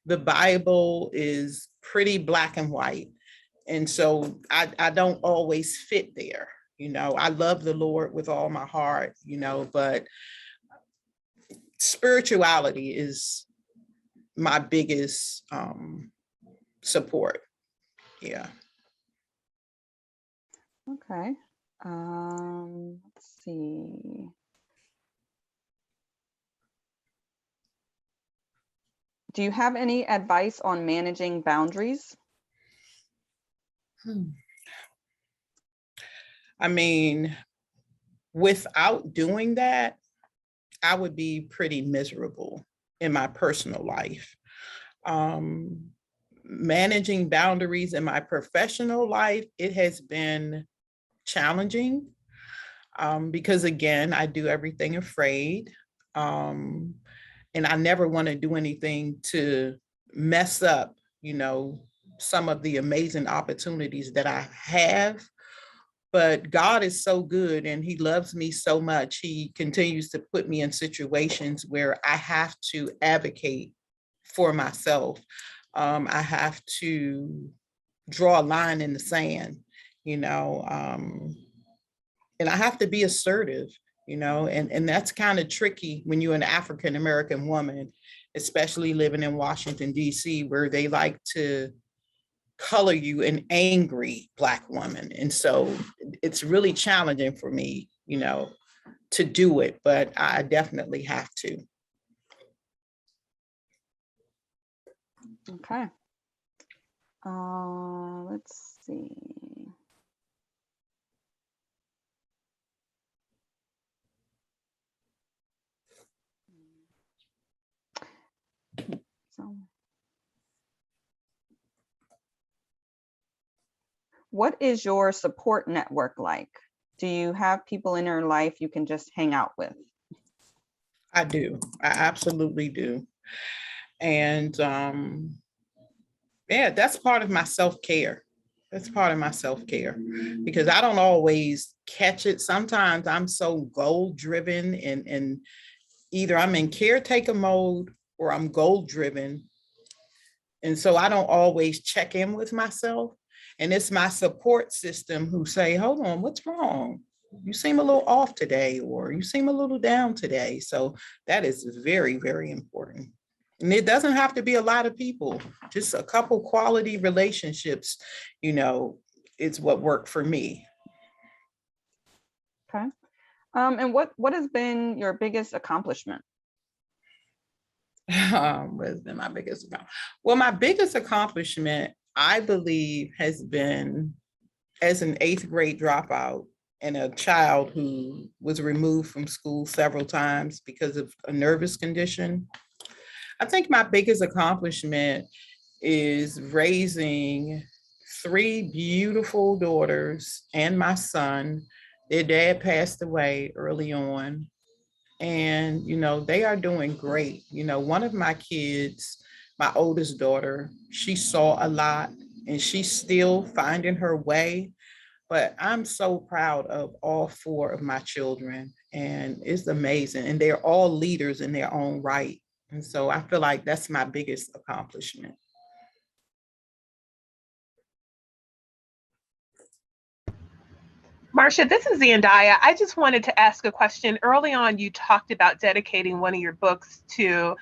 The Bible is pretty black and white. And so I don't always fit there. I love the Lord with all my heart, but spirituality is my biggest support. Yeah. Okay. Let's see. Do you have any advice on managing boundaries? I mean, without doing that, I would be pretty miserable in my personal life. Managing boundaries in my professional life, it has been challenging, because again, I do everything afraid. And I never want to do anything to mess up, some of the amazing opportunities that I have. But God is so good and he loves me so much. He continues to put me in situations where I have to advocate for myself. I have to draw a line in the sand, and I have to be assertive, and that's kind of tricky when you're an African-American woman, especially living in Washington, D.C., where they like to color you an angry Black woman. And so it's really challenging for me, to do it, but I definitely have to. Okay. Let's see. So, what is your support network like? Do you have people in your life you can just hang out with? I do. I absolutely do. And yeah, that's part of my self-care. That's part of my self-care, because I don't always catch it. Sometimes I'm so goal driven, and either I'm in caretaker mode or I'm goal driven. And so I don't always check in with myself. And it's my support system who say, hold on, what's wrong? You seem a little off today, or you seem a little down today. So that is very, very important. And it doesn't have to be a lot of people, just a couple quality relationships, is what worked for me. Okay. And what has been your biggest accomplishment? What has been my biggest accomplishment? Well, my biggest accomplishment, I believe, has been as an 8th grade dropout and a child who was removed from school several times because of a nervous condition. I think my biggest accomplishment is raising 3 beautiful daughters and my son. Their dad passed away early on, and they are doing great. One of my kids, my oldest daughter, she saw a lot and she's still finding her way. But I'm so proud of all 4 of my children, and it's amazing. And they're all leaders in their own right. And so I feel like that's my biggest accomplishment. Marcia, this is Zendaya. I just wanted to ask a question. Early on, you talked about dedicating one of your books to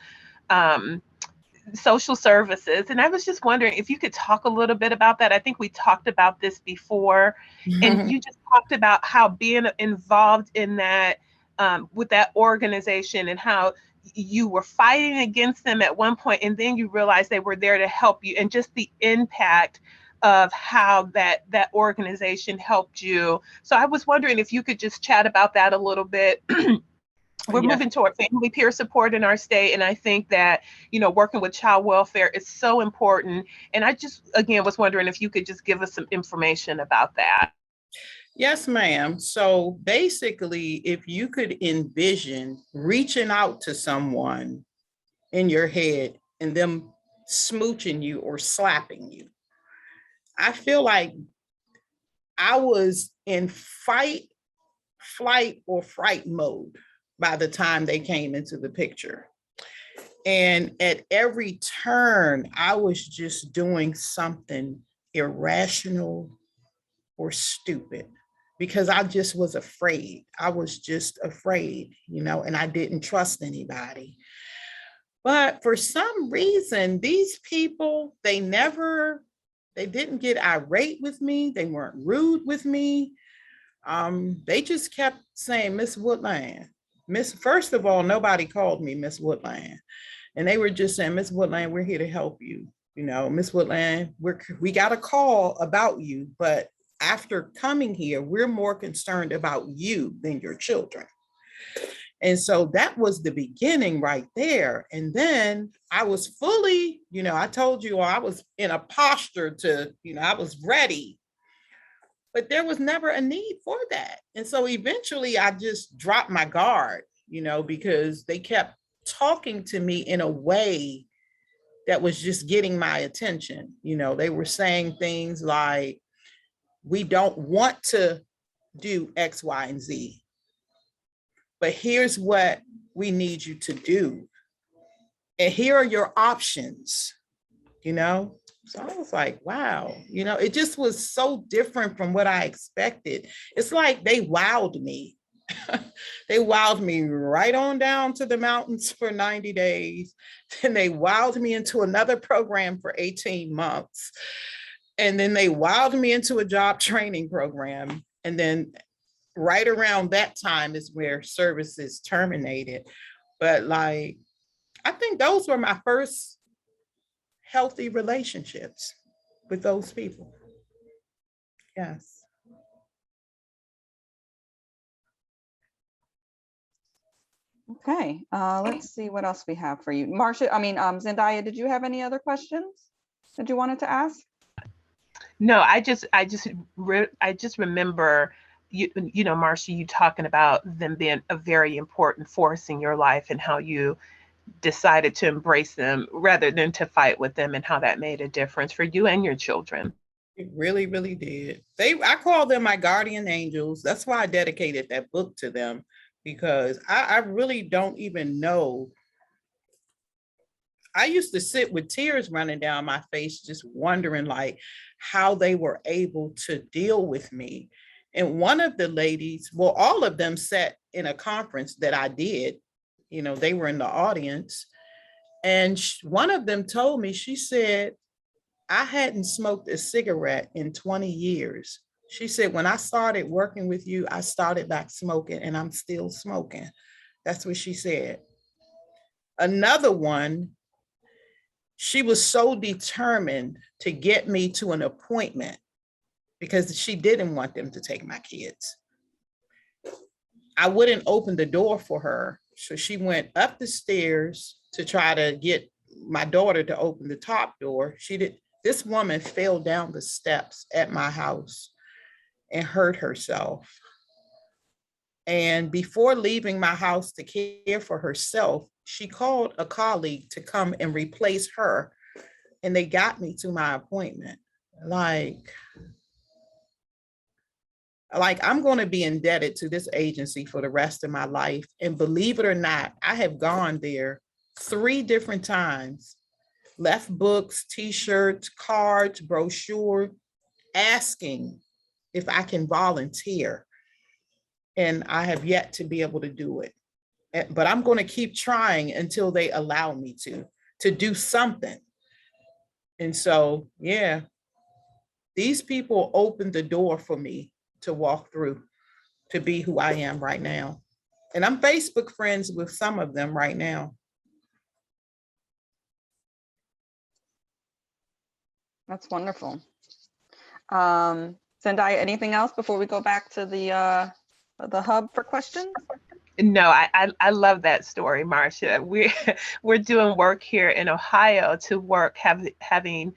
social services. And I was just wondering if you could talk a little bit about that. I think we talked about this before. And you just talked about how being involved in that, with that organization, and how you were fighting against them at one point, and then you realized they were there to help you, and just the impact of how that organization helped you. So I was wondering if you could just chat about that a little bit. We're Yeah. moving toward family peer support in our state, and I think that, you know, working with child welfare is so important. And I just, again, was wondering if you could just give us some information about that. Yes, ma'am. So basically, if you could envision reaching out to someone in your head and them smooching you or slapping you, I feel like I was in fight, flight, or fright mode by the time they came into the picture. And at every turn, I was just doing something irrational or stupid because I just was afraid. I was just afraid, you know, and I didn't trust anybody. But for some reason, these people, they didn't get irate with me. They weren't rude with me. They just kept saying, Miss Woodland. First of all, nobody called me Miss Woodland. And they were just saying, Miss Woodland, we're here to help you. You know, Miss Woodland, we got a call about you, but after coming here, we're more concerned about you than your children. And so that was the beginning right there. And then I was fully, you know, I told you I was in a posture to, you know, I was ready, but there was never a need for that. And so eventually I just dropped my guard, you know, because they kept talking to me in a way that was just getting my attention. You know, they were saying things like, we don't want to do X, Y, and Z, but here's what we need you to do. And here are your options, you know? So I was like, wow, you know, it just was so different from what I expected. It's like they wowed me. They wowed me right on down to the mountains for 90 days. Then they wowed me into another program for 18 months. And then they wowed me into a job training program. And then right around that time is where services terminated. But like, I think those were my first healthy relationships with those people. Yes. Okay, let's see what else we have for you. Zendaya, did you have any other questions that you wanted to ask? No, I just remember you know, Marcia, you talking about them being a very important force in your life and how you decided to embrace them rather than to fight with them, and how that made a difference for you and your children. It really, really did. I call them my guardian angels. That's why I dedicated that book to them, because I really don't even know. I used to sit with tears running down my face, just wondering like how they were able to deal with me. And one of the ladies, well, all of them sat in a conference that I did, you know, they were in the audience. And one of them told me, she said, I hadn't smoked a cigarette in 20 years. She said, when I started working with you, I started back smoking and I'm still smoking. That's what she said. Another one, she was so determined to get me to an appointment because she didn't want them to take my kids. I wouldn't open the door for her. So she went up the stairs to try to get my daughter to open the top door. This woman fell down the steps at my house and hurt herself. And before leaving my house to care for herself, she called a colleague to come and replace her. And they got me to my appointment. Like I'm going to be indebted to this agency for the rest of my life. And believe it or not, I have gone there 3 different times, left books, t-shirts, cards, brochure, asking if I can volunteer. And I have yet to be able to do it. But I'm going to keep trying until they allow me to do something. And so, yeah, these people opened the door for me to walk through, to be who I am right now. And I'm Facebook friends with some of them right now. That's wonderful. Zendaya, anything else before we go back to the hub for questions? No, I love that story, Marcia. We're doing work here in Ohio to work having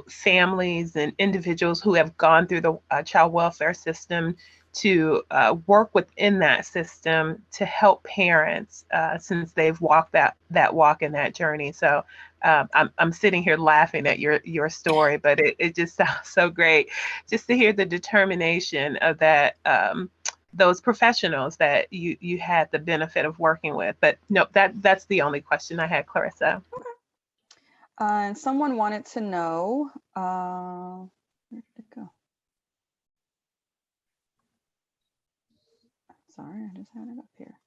families and individuals who have gone through the child welfare system to work within that system to help parents since they've walked that walk and that journey. So I'm sitting here laughing at your story, but it just sounds so great just to hear the determination of that. Those professionals that you had the benefit of working with. But no, that's the only question I had, Clarissa. Okay. And someone wanted to know, where did it go? Sorry, I just had it up here.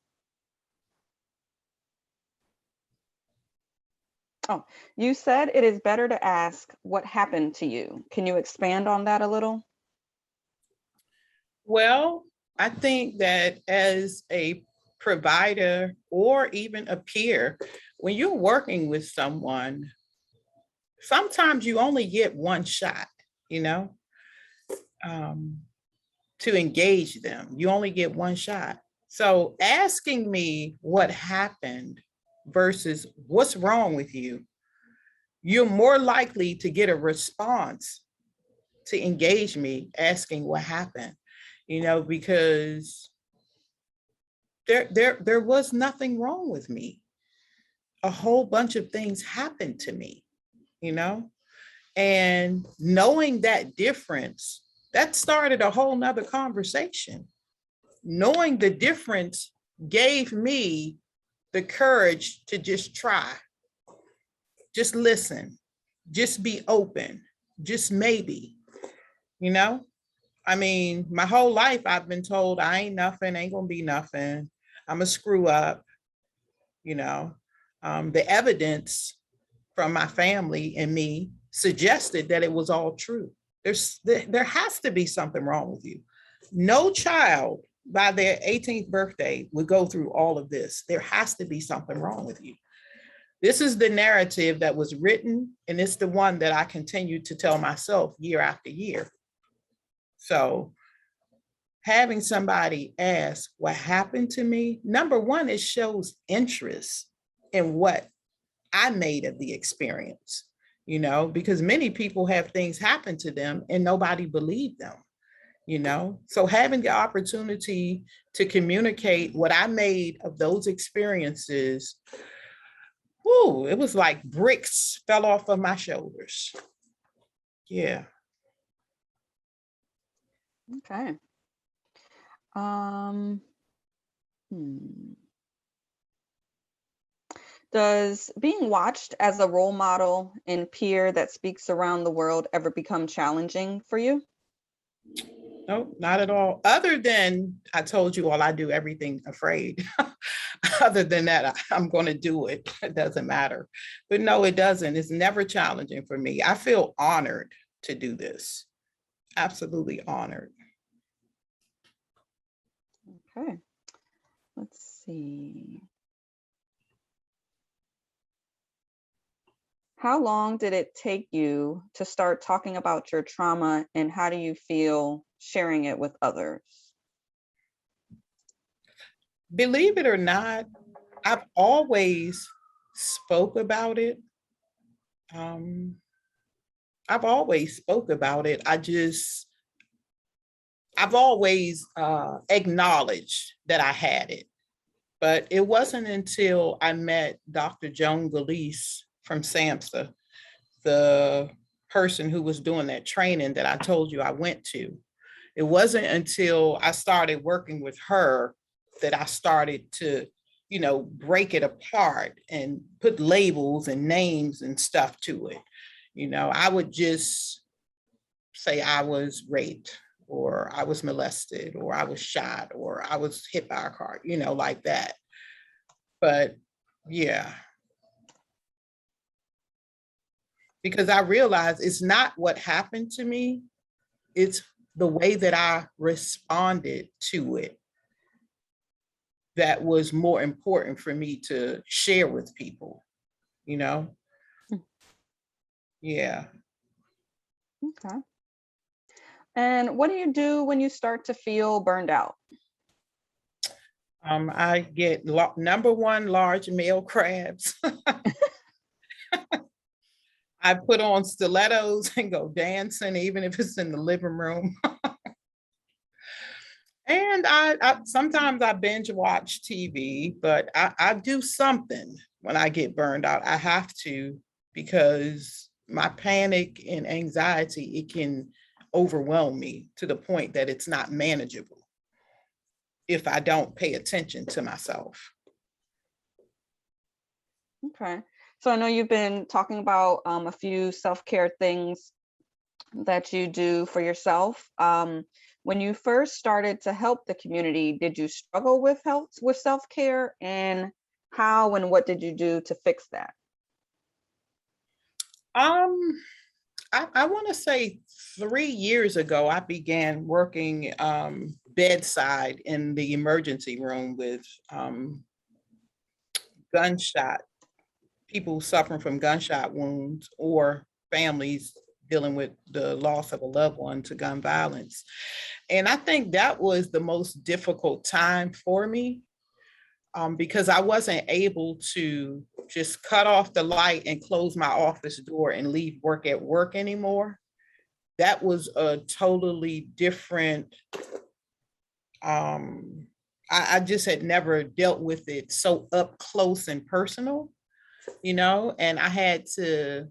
Oh, you said it is better to ask what happened to you. Can you expand on that a little? Well, I think that as a provider or even a peer, when you're working with someone, sometimes you only get one shot, to engage them. You only get one shot. So asking me what happened versus what's wrong with you, you're more likely to get a response to engage me asking what happened, because there was nothing wrong with me. A whole bunch of things happened to me, and knowing that difference, that started a whole nother conversation. Knowing the difference gave me the courage to just try, just listen, just be open, just maybe, I mean, my whole life I've been told I ain't nothing, ain't gonna be nothing. I'm a screw up, the evidence from my family and me suggested that it was all true. There has to be something wrong with you. No child by their 18th birthday would go through all of this. There has to be something wrong with you. This is the narrative that was written, and it's the one that I continue to tell myself year after year. So having somebody ask what happened to me, number one, it shows interest in what I made of the experience, because many people have things happen to them and nobody believed them, So having the opportunity to communicate what I made of those experiences, it was like bricks fell off of my shoulders. Yeah. Okay. Does being watched as a role model and peer that speaks around the world ever become challenging for you? No, not at all. Other than I told you all, I do everything afraid. Other than that, I'm going to do it. It doesn't matter. But no, it doesn't. It's never challenging for me. I feel honored to do this. Absolutely honored. Okay. Let's see. How long did it take you to start talking about your trauma, and how do you feel sharing it with others? Believe it or not, I've always spoke about it. I've always spoke about it. I've always acknowledged that I had it, but it wasn't until I met Dr. Joan Galeese from SAMHSA, the person who was doing that training that I told you I went to. It wasn't until I started working with her that I started to, break it apart and put labels and names and stuff to it. I would just say I was raped, or I was molested, or I was shot, or I was hit by a car, like that. But yeah. Because I realized it's not what happened to me, it's the way that I responded to it that was more important for me to share with people, you know? Yeah. Okay. And what do you do when you start to feel burned out? I get number one, large male crabs. I put on stilettos and go dancing, even if it's in the living room. And I sometimes I binge watch TV, but I do something when I get burned out. I have to, because my panic and anxiety, it can overwhelm me to the point that it's not manageable if I don't pay attention to myself. Okay. So I know you've been talking about a few self-care things that you do for yourself. When you first started to help the community, did you struggle with self-care, and how and what did you do to fix that? I want to say 3 years ago, I began working bedside in the emergency room with people suffering from gunshot wounds or families dealing with the loss of a loved one to gun violence. And I think that was the most difficult time for me, because I wasn't able to just cut off the light and close my office door and leave work at work anymore. That was a totally different, I just had never dealt with it so up close and personal, and I had to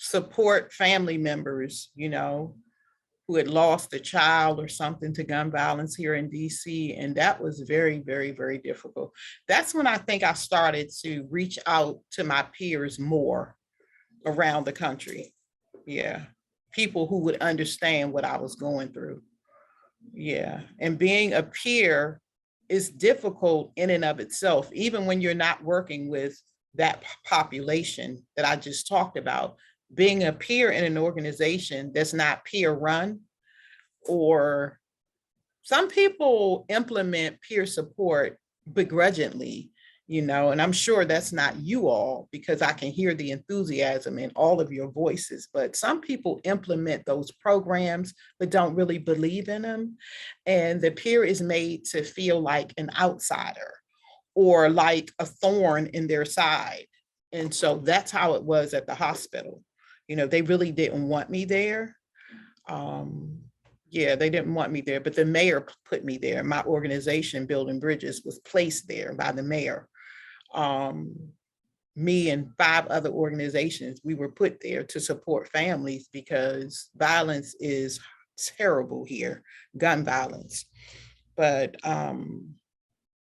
support family members, who had lost a child or something to gun violence here in DC. And that was very, very, very difficult. That's when I think I started to reach out to my peers more around the country. Yeah. People who would understand what I was going through. Yeah. And being a peer is difficult in and of itself, even when you're not working with that population that I just talked about. Being a peer in an organization that's not peer run, or some people implement peer support begrudgingly, and I'm sure that's not you all, because I can hear the enthusiasm in all of your voices, but some people implement those programs but don't really believe in them. And the peer is made to feel like an outsider or like a thorn in their side. And so that's how it was at the hospital. They really didn't want me there. Yeah, they didn't want me there, but the mayor put me there. My organization, Building Bridges, was placed there by the mayor. Me and 5 other organizations, we were put there to support families because violence is terrible here, gun violence. But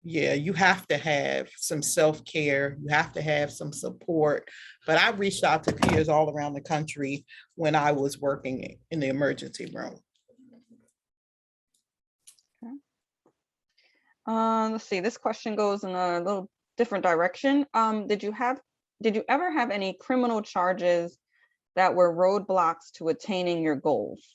yeah, you have to have some self-care, you have to have some support. But I reached out to peers all around the country when I was working in the emergency room. Okay. Let's see, this question goes in a little different direction. Did you ever have any criminal charges that were roadblocks to attaining your goals?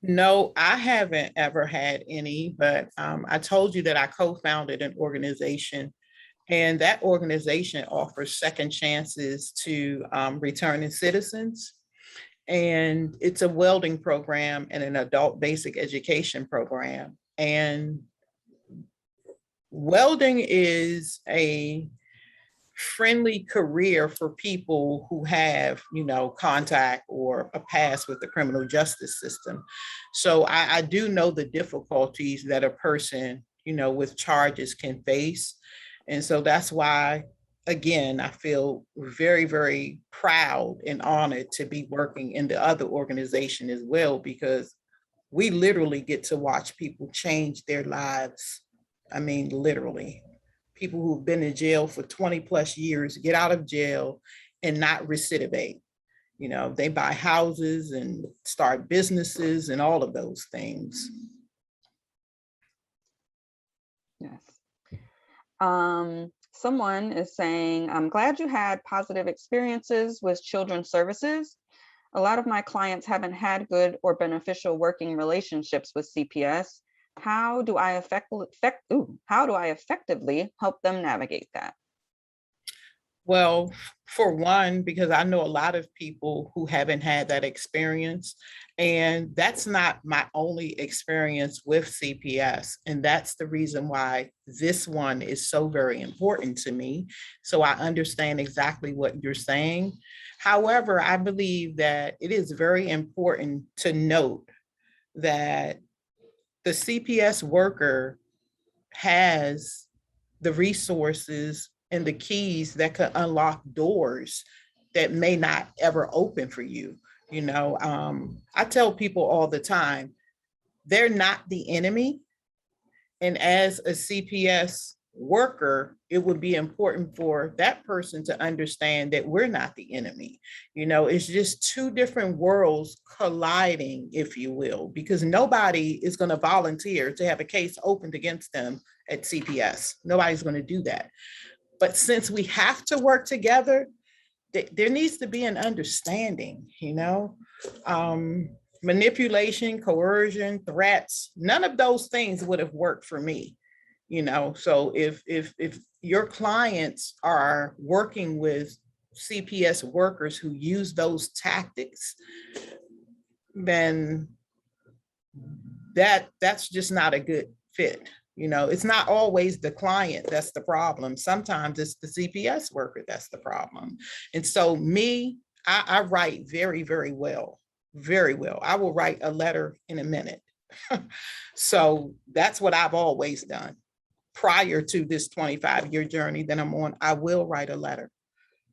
No, I haven't ever had any, but I told you that I co-founded an organization, and that organization offers second chances to returning citizens. And it's a welding program and an adult basic education program. And welding is a friendly career for people who have, contact or a past with the criminal justice system. So I do know the difficulties that a person, with charges can face. And so that's why, again, I feel very, very proud and honored to be working in the other organization as well, because we literally get to watch people change their lives. I mean, literally. People who've been in jail for 20 plus years get out of jail and not recidivate. They buy houses and start businesses and all of those things. Yes. Someone is saying, I'm glad you had positive experiences with children's services. A lot of my clients haven't had good or beneficial working relationships with CPS. How do I effectively help them navigate that? Well, for one, because I know a lot of people who haven't had that experience, and that's not my only experience with CPS. And that's the reason why this one is so very important to me. So I understand exactly what you're saying. However, I believe that it is very important to note that the CPS worker has the resources and the keys that could unlock doors that may not ever open for you. I tell people all the time, they're not the enemy. And as a CPS worker, it would be important for that person to understand that we're not the enemy. It's just two different worlds colliding, if you will, because nobody is going to volunteer to have a case opened against them at CPS. Nobody's going to do that. But since we have to work together, there needs to be an understanding, manipulation, coercion, threats, none of those things would have worked for me. So if your clients are working with CPS workers who use those tactics, then that's just not a good fit. It's not always the client that's the problem. Sometimes it's the CPS worker that's the problem. And so I write very, very well, very well. I will write a letter in a minute. So that's what I've always done. Prior to this 25-year journey that I'm on, I will write a letter.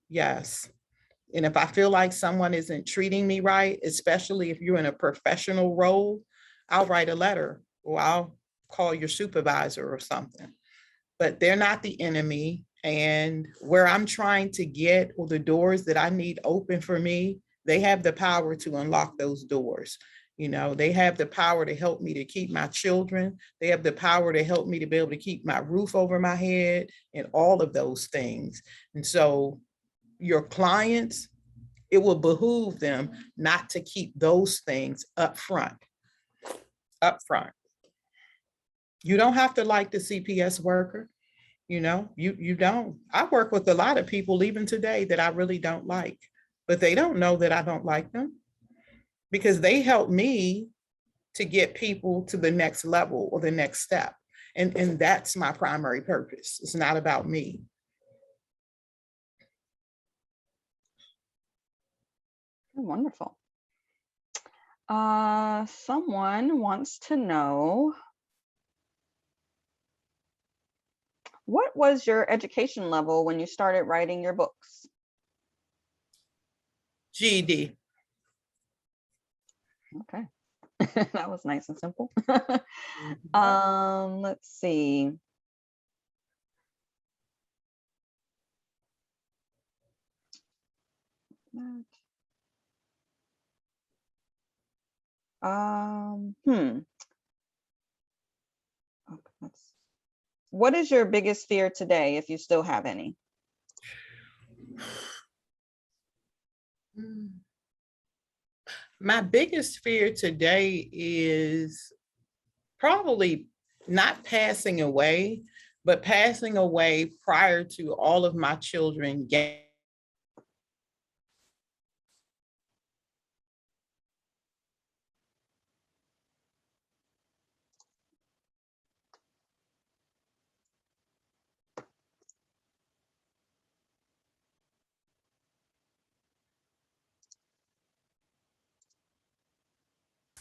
Yes. And if I feel like someone isn't treating me right, especially if you're in a professional role, I'll write a letter or I'll call your supervisor or something. But they're not the enemy. And where I'm trying to get, or the doors that I need open for me, they have the power to unlock those doors. They have the power to help me to keep my children. They have the power to help me to be able to keep my roof over my head and all of those things. And so your clients, it will behoove them not to keep those things up front. You don't have to like the CPS worker. You don't. I work with a lot of people even today that I really don't like, but they don't know that I don't like them because they help me to get people to the next level or the next step. And that's my primary purpose. It's not about me. Wonderful. Someone wants to know, what was your education level when you started writing your books? GED. Okay. That was nice and simple. Let's see. Okay, what is your biggest fear today, if you still have any? My biggest fear today is probably not passing away, but passing away prior to all of my children getting.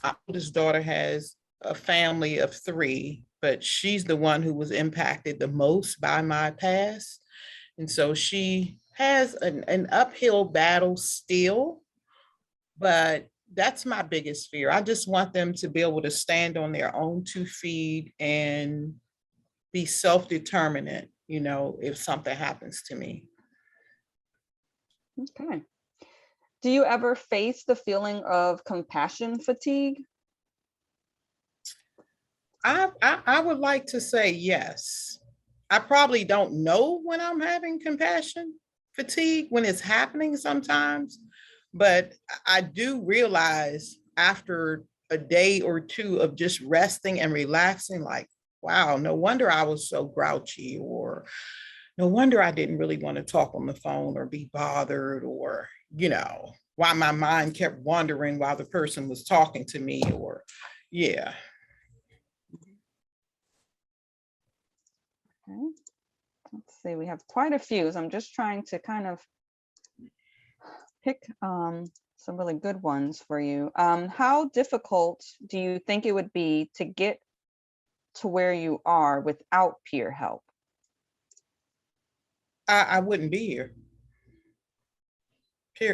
My oldest daughter has a family of 3, but she's the one who was impacted the most by my past. And so she has an uphill battle still, but that's my biggest fear. I just want them to be able to stand on their own 2 feet and be self-determinant, if something happens to me. Okay. Do you ever face the feeling of compassion fatigue? I would like to say yes. I probably don't know when I'm having compassion fatigue, when it's happening sometimes, but I do realize after a day or two of just resting and relaxing, like, wow, no wonder I was so grouchy, or no wonder I didn't really want to talk on the phone or be bothered, or, why my mind kept wandering while the person was talking to me, or, yeah. Okay. Let's see, we have quite a few. So I'm just trying to kind of pick some really good ones for you. How difficult do you think it would be to get to where you are without peer help? I wouldn't be here.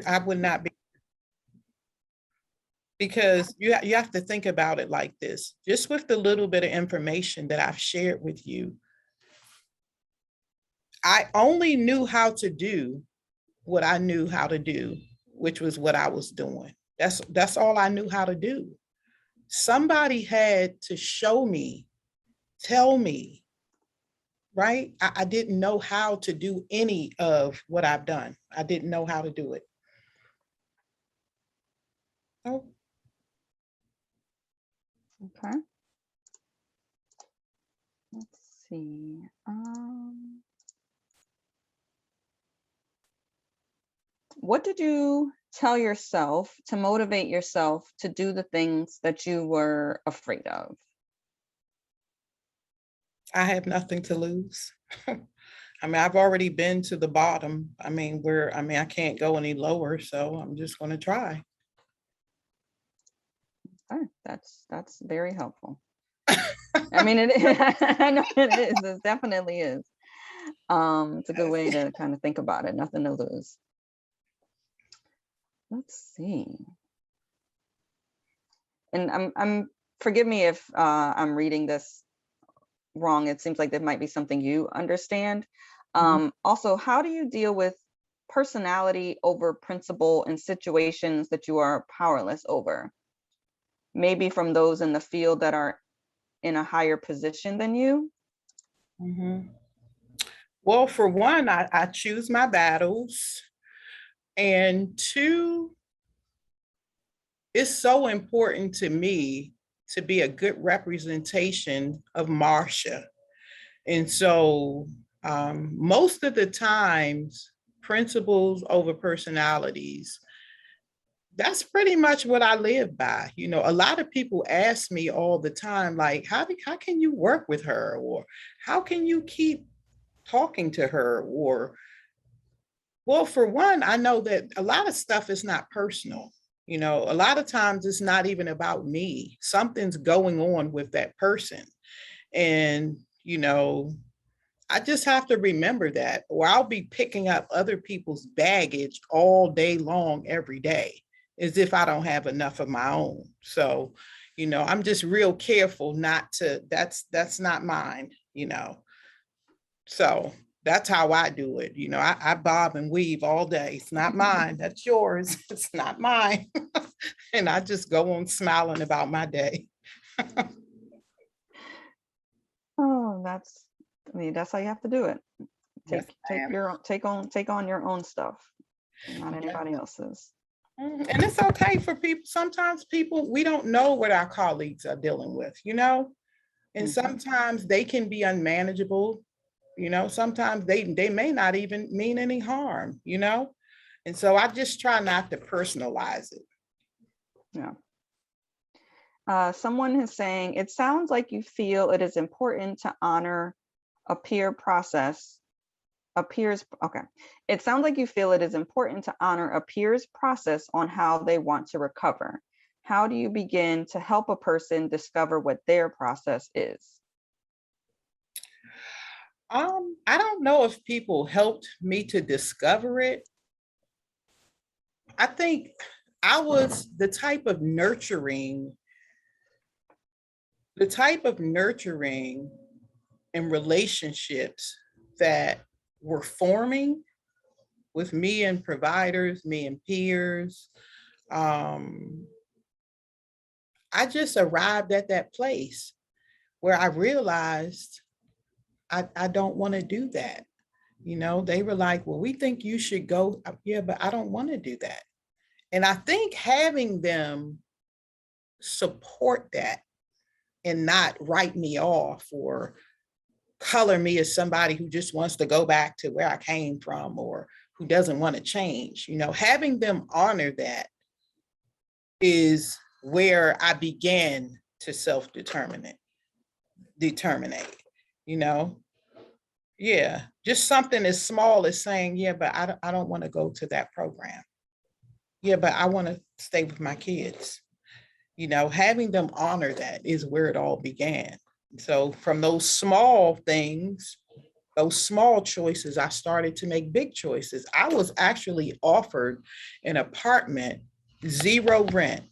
I would not be. Because you have to think about it like this. Just with the little bit of information that I've shared with you, I only knew how to do what I knew how to do, which was what I was doing. That's all I knew how to do. Somebody had to show me, tell me, right? I didn't know how to do any of what I've done. I didn't know how to do it. Oh. Okay. Let's see. What did you tell yourself to motivate yourself to do the things that you were afraid of? I have nothing to lose. I mean, I've already been to the bottom. I can't go any lower, so I'm just going to try. Okay, that's very helpful. I mean, it is. I know it is. It definitely is. It's a good way to kind of think about it. Nothing to lose. Let's see. And I'm forgive me if I'm reading this wrong. It seems like there might be something you understand. Also, how do you deal with personality over principle in situations that you are powerless over? Maybe from those in the field that are in a higher position than you? Well, for one, I choose my battles. And two, it's so important to me to be a good representation of Marsha. And so most of the times, principles over personalities, that's pretty much what I live by. A lot of people ask me all the time, like, how can you work with her? Or how can you keep talking to her? Or, well, for one, I know that a lot of stuff is not personal. A lot of times it's not even about me. Something's going on with that person. And, I just have to remember that, or I'll be picking up other people's baggage all day long, every day, as if I don't have enough of my own. So, I'm just real careful not to, that's not mine, So that's how I do it. I bob and weave all day. It's not mine. That's yours. It's not mine. And I just go on smiling about my day. Oh, that's how you have to do it. Yes, Take on your own stuff, not anybody else's. And it's okay for people. Sometimes we don't know what our colleagues are dealing with, and sometimes they can be unmanageable. Sometimes they may not even mean any harm, and so I just try not to personalize it. Yeah. Someone is saying, it sounds like you feel it is important to honor a peer process. It sounds like you feel it is important to honor a peer's process on how they want to recover. How do you begin to help a person discover what their process is? I don't know if people helped me to discover it. I think I was the type of nurturing and relationships that were forming with me and providers, me and peers. I just arrived at that place where I realized I don't want to do that. They were like, well, we think you should go. Yeah, but I don't want to do that. And I think having them support that and not write me off or color me as somebody who just wants to go back to where I came from or who doesn't want to change. You know, having them honor that is where I began to self-determinate, you know? Yeah, just something as small as saying, yeah, but I don't want to go to that program. Yeah, but I want to stay with my kids. You know, having them honor that is where it all began. So from those small things, those small choices, I started to make big choices. I was actually offered an apartment, 0 rent,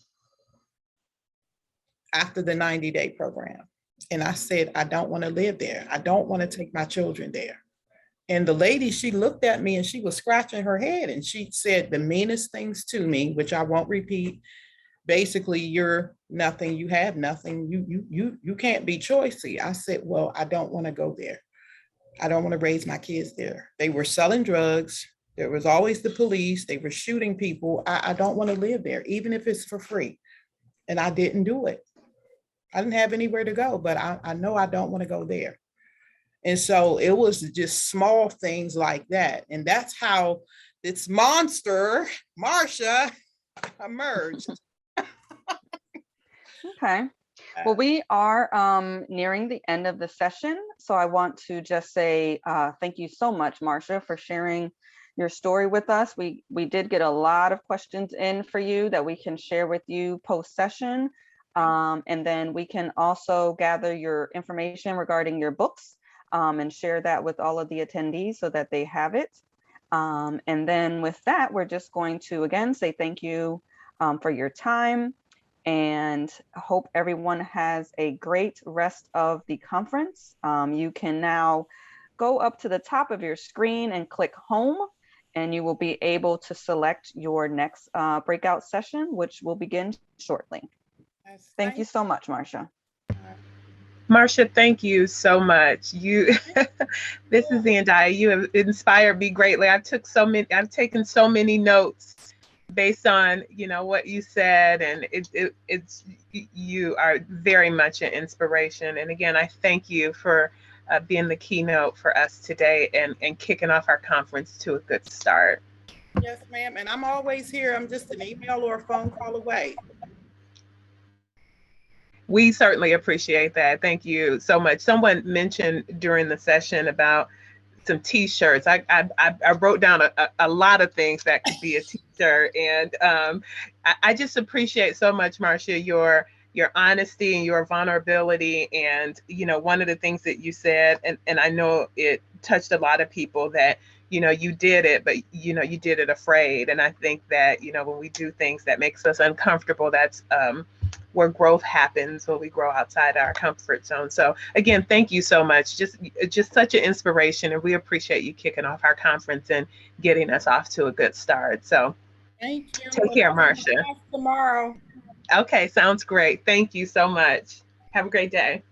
after the 90-day program. And I said, I don't want to live there. I don't want to take my children there. And the lady, she looked at me and she was scratching her head and she said the meanest things to me, which I won't repeat. Basically, you're nothing, you have nothing, you can't be choicy. I said, well, I don't want to go there. I don't want to raise my kids there. They were selling drugs. There was always the police. They were shooting people. I don't want to live there, even if it's for free. And I didn't do it. I didn't have anywhere to go, but I know I don't want to go there. And so it was just small things like that. And that's how this monster, Marsha, emerged. Okay. Well, we are nearing the end of the session. So I want to just say thank you so much, Marsha, for sharing your story with us. We did get a lot of questions in for you that we can share with you post-session. And then we can also gather your information regarding your books and share that with all of the attendees so that they have it. And then with that, we're just going to, again, say thank you for your time and hope everyone has a great rest of the conference. You can now go up to the top of your screen and click home, and you will be able to select your next breakout session, which will begin shortly. Yes, Thank you so much, Marsha. Marsha, thank you so much. This is Zendaya. You have inspired me greatly. I've taken so many notes based on, what you said, and you are very much an inspiration. And again, I thank you for being the keynote for us today and kicking off our conference to a good start. Yes, ma'am. And I'm always here. I'm just an email or a phone call away. We certainly appreciate that. Thank you so much. Someone mentioned during the session about some T-shirts. I wrote down a lot of things that could be a T-shirt, and I just appreciate so much, Marsha, your honesty and your vulnerability. And one of the things that you said, and I know it touched a lot of people, that you did it, but you did it afraid. And I think that when we do things that makes us uncomfortable, that's where growth happens, when we grow outside our comfort zone. So again, thank you so much. Just such an inspiration, and we appreciate you kicking off our conference and getting us off to a good start. So thank you. Take care, Marsha. Tomorrow. Okay, sounds great. Thank you so much. Have a great day.